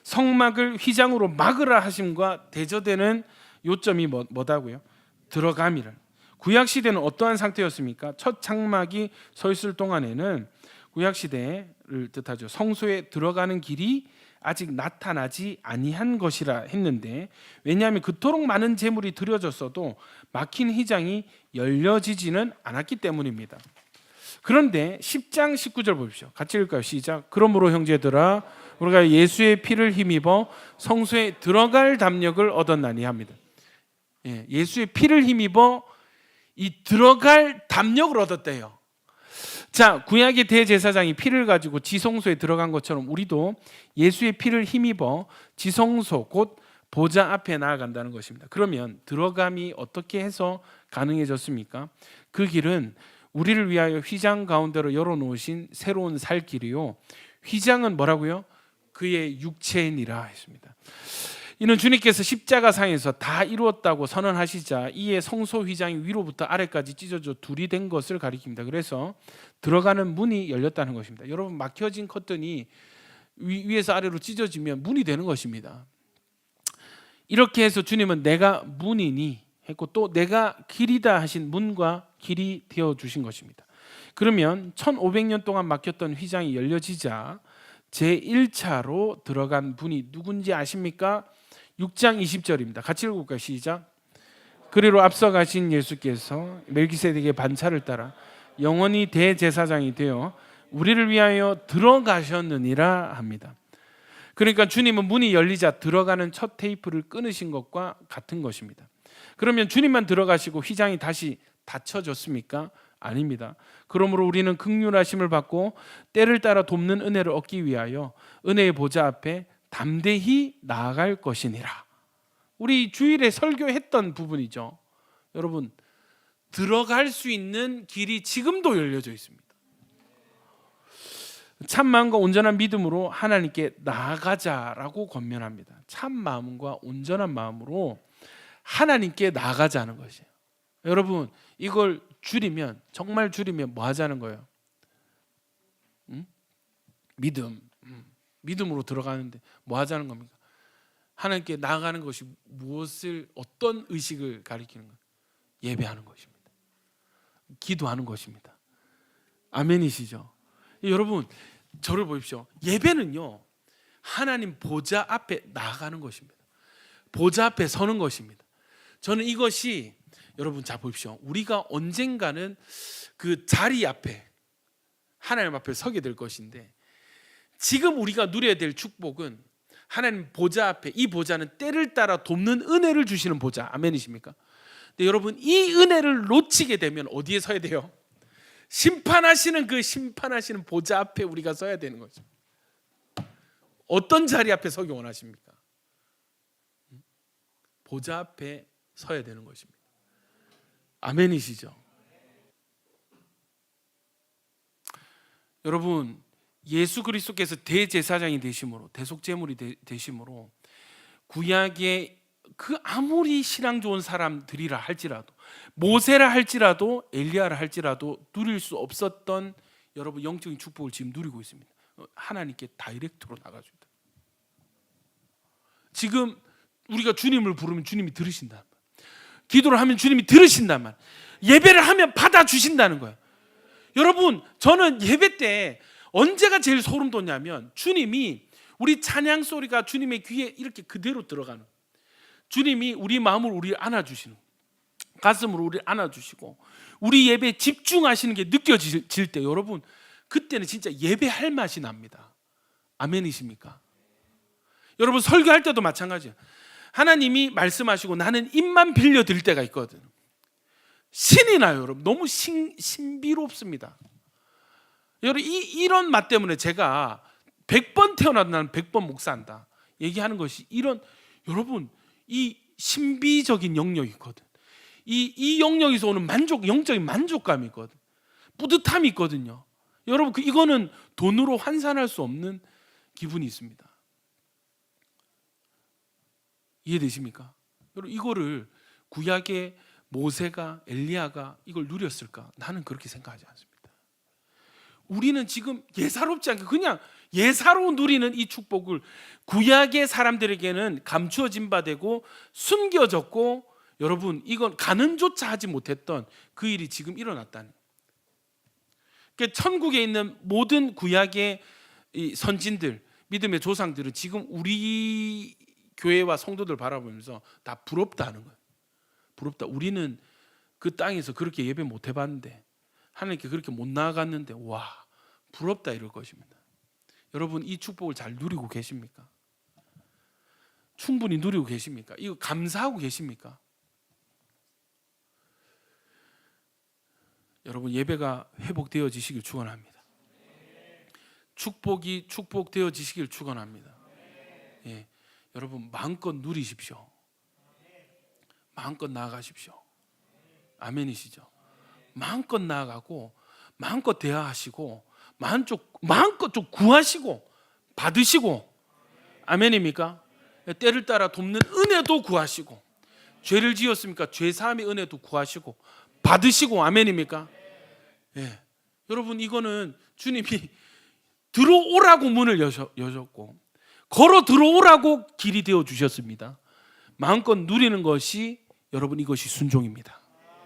성막을 휘장으로 막으라 하심과 대조되는 요점이 뭐다고요? 들어감이라. 구약 시대는 어떠한 상태였습니까? 첫 장막이 서 있을 동안에는 구약 시대를 뜻하죠. 성소에 들어가는 길이 아직 나타나지 아니한 것이라 했는데, 왜냐하면 그토록 많은 제물이 드려졌어도 막힌 휘장이 열려지지는 않았기 때문입니다. 그런데 10장 19절 보십시오. 같이 읽을까요? 시작. 그러므로 형제들아 우리가 예수의 피를 힘입어 성소에 들어갈 담력을 얻었나니 합니다. 예수의 피를 힘입어 이 들어갈 담력을 얻었대요. 자, 구약의 대제사장이 피를 가지고 지성소에 들어간 것처럼 우리도 예수의 피를 힘입어 지성소 곧 보좌 앞에 나아간다는 것입니다. 그러면 들어감이 어떻게 해서 가능해졌습니까? 그 길은 우리를 위하여 휘장 가운데로 열어놓으신 새로운 살 길이요 휘장은 뭐라고요? 그의 육체니라 했습니다. 이는 주님께서 십자가상에서 다 이루었다고 선언하시자 이에 성소 휘장이 위로부터 아래까지 찢어져 둘이 된 것을 가리킵니다. 그래서 들어가는 문이 열렸다는 것입니다. 여러분, 막혀진 커튼이 위에서 아래로 찢어지면 문이 되는 것입니다. 이렇게 해서 주님은 내가 문이니 했고 또 내가 길이다 하신 문과 길이 되어 주신 것입니다. 그러면 1500년 동안 막혔던 휘장이 열려지자 제1차로 들어간 분이 누군지 아십니까? 6장 20절입니다. 같이 읽어볼까요? 시작. 그리로 앞서가신 예수께서 멜기세덱의 반차를 따라 영원히 대제사장이 되어 우리를 위하여 들어가셨느니라 합니다. 그러니까 주님은 문이 열리자 들어가는 첫 테이프를 끊으신 것과 같은 것입니다. 그러면 주님만 들어가시고 휘장이 다시 닫혀졌습니까? 아닙니다. 그러므로 우리는 긍휼하심을 받고 때를 따라 돕는 은혜를 얻기 위하여 은혜의 보좌 앞에 담대히 나아갈 것이니라. 우리 주일에 설교했던 부분이죠. 여러분, 들어갈 수 있는 길이 지금도 열려져 있습니다. 참 마음과 온전한 믿음으로 하나님께 나아가자라고 권면합니다. 참 마음과 온전한 마음으로 하나님께 나아가자는 것이에요. 여러분, 이걸 줄이면, 정말 줄이면 뭐 하자는 거예요? 믿음으로 들어가는데 뭐 하자는 겁니까? 하나님께 나아가는 것이 무엇을, 어떤 의식을 가리키는 거예요? 예배하는 것입니다. 기도하는 것입니다. 아멘이시죠? 여러분, 저를 보십시오. 예배는요, 하나님 보좌 앞에 나아가는 것입니다. 보좌 앞에 서는 것입니다. 저는 이것이, 여러분 자 보십시오. 우리가 언젠가는 그 자리 앞에, 하나님 앞에 서게 될 것인데, 지금 우리가 누려야 될 축복은 하나님 보좌 앞에, 이 보좌는 때를 따라 돕는 은혜를 주시는 보좌. 아멘이십니까? 근데 여러분, 이 은혜를 놓치게 되면 어디에 서야 돼요? 심판하시는 그 심판하시는 보좌 앞에 우리가 서야 되는 거죠. 어떤 자리 앞에 서기 원하십니까? 보좌 앞에 서야 되는 것입니다. 아멘이시죠? 여러분, 예수 그리스도께서 대제사장이 되심으로, 대속제물이 되심으로 구약의 그 아무리 신앙 좋은 사람들이라 할지라도, 모세라 할지라도, 엘리야라 할지라도 누릴 수 없었던 여러분 영적인 축복을 지금 누리고 있습니다. 하나님께 다이렉트로 나가주다. 지금 우리가 주님을 부르면 주님이 들으신단 말, 기도를 하면 주님이 들으신단 말, 예배를 하면 받아주신다는 거예요. 여러분, 저는 예배 때 언제가 제일 소름 돋냐면, 주님이, 우리 찬양 소리가 주님의 귀에 이렇게 그대로 들어가는, 주님이 우리 마음을 우리 안아주시는, 가슴으로 우리 안아주시고 우리 예배에 집중하시는 게 느껴질 때, 여러분 그때는 진짜 예배할 맛이 납니다. 아멘이십니까? 여러분, 설교할 때도 마찬가지예요. 하나님이 말씀하시고 나는 입만 빌려드릴 때가 있거든. 신이 나요. 여러분, 너무 신비롭습니다. 여러분, 이런 맛 때문에 제가 100번 태어나도 나는 100번 목사한다 얘기하는 것이, 이런, 여러분, 이 신비적인 영역이 있거든. 이 영역에서 오는 만족, 영적인 만족감이 있거든. 뿌듯함이 있거든요. 여러분, 이거는 돈으로 환산할 수 없는 기분이 있습니다. 이해되십니까? 여러분, 이거를 구약의 모세가, 엘리야가 이걸 누렸을까? 나는 그렇게 생각하지 않습니다. 우리는 지금 예사롭지 않게 그냥 예사로 누리는 이 축복을 구약의 사람들에게는 감추어진 바 되고 숨겨졌고, 여러분, 이건 가늠조차 하지 못했던 그 일이 지금 일어났다는. 그러니까 천국에 있는 모든 구약의 이 선진들, 믿음의 조상들은 지금 우리 교회와 성도들 바라보면서 다 부럽다 하는 거예요. 부럽다. 우리는 그 땅에서 그렇게 예배 못 해봤는데, 하나님께 그렇게 못 나아갔는데, 와, 부럽다 이럴 것입니다. 여러분, 이 축복을 잘 누리고 계십니까? 충분히 누리고 계십니까? 이거 감사하고 계십니까? 여러분, 예배가 회복되어지시길 축원합니다. 축복이 축복되어지시길 축원합니다. 예, 여러분, 마음껏 누리십시오. 마음껏 나아가십시오. 아멘이시죠? 마음껏 나아가고 마음껏 대화하시고 마음껏 좀 구하시고 받으시고, 아멘입니까? 때를 따라 돕는 은혜도 구하시고, 죄를 지었습니까? 죄 사함의 은혜도 구하시고 받으시고, 아멘입니까? 예. 여러분, 이거는 주님이 들어오라고 문을 여셨고 걸어 들어오라고 길이 되어 주셨습니다. 마음껏 누리는 것이, 여러분, 이것이 순종입니다.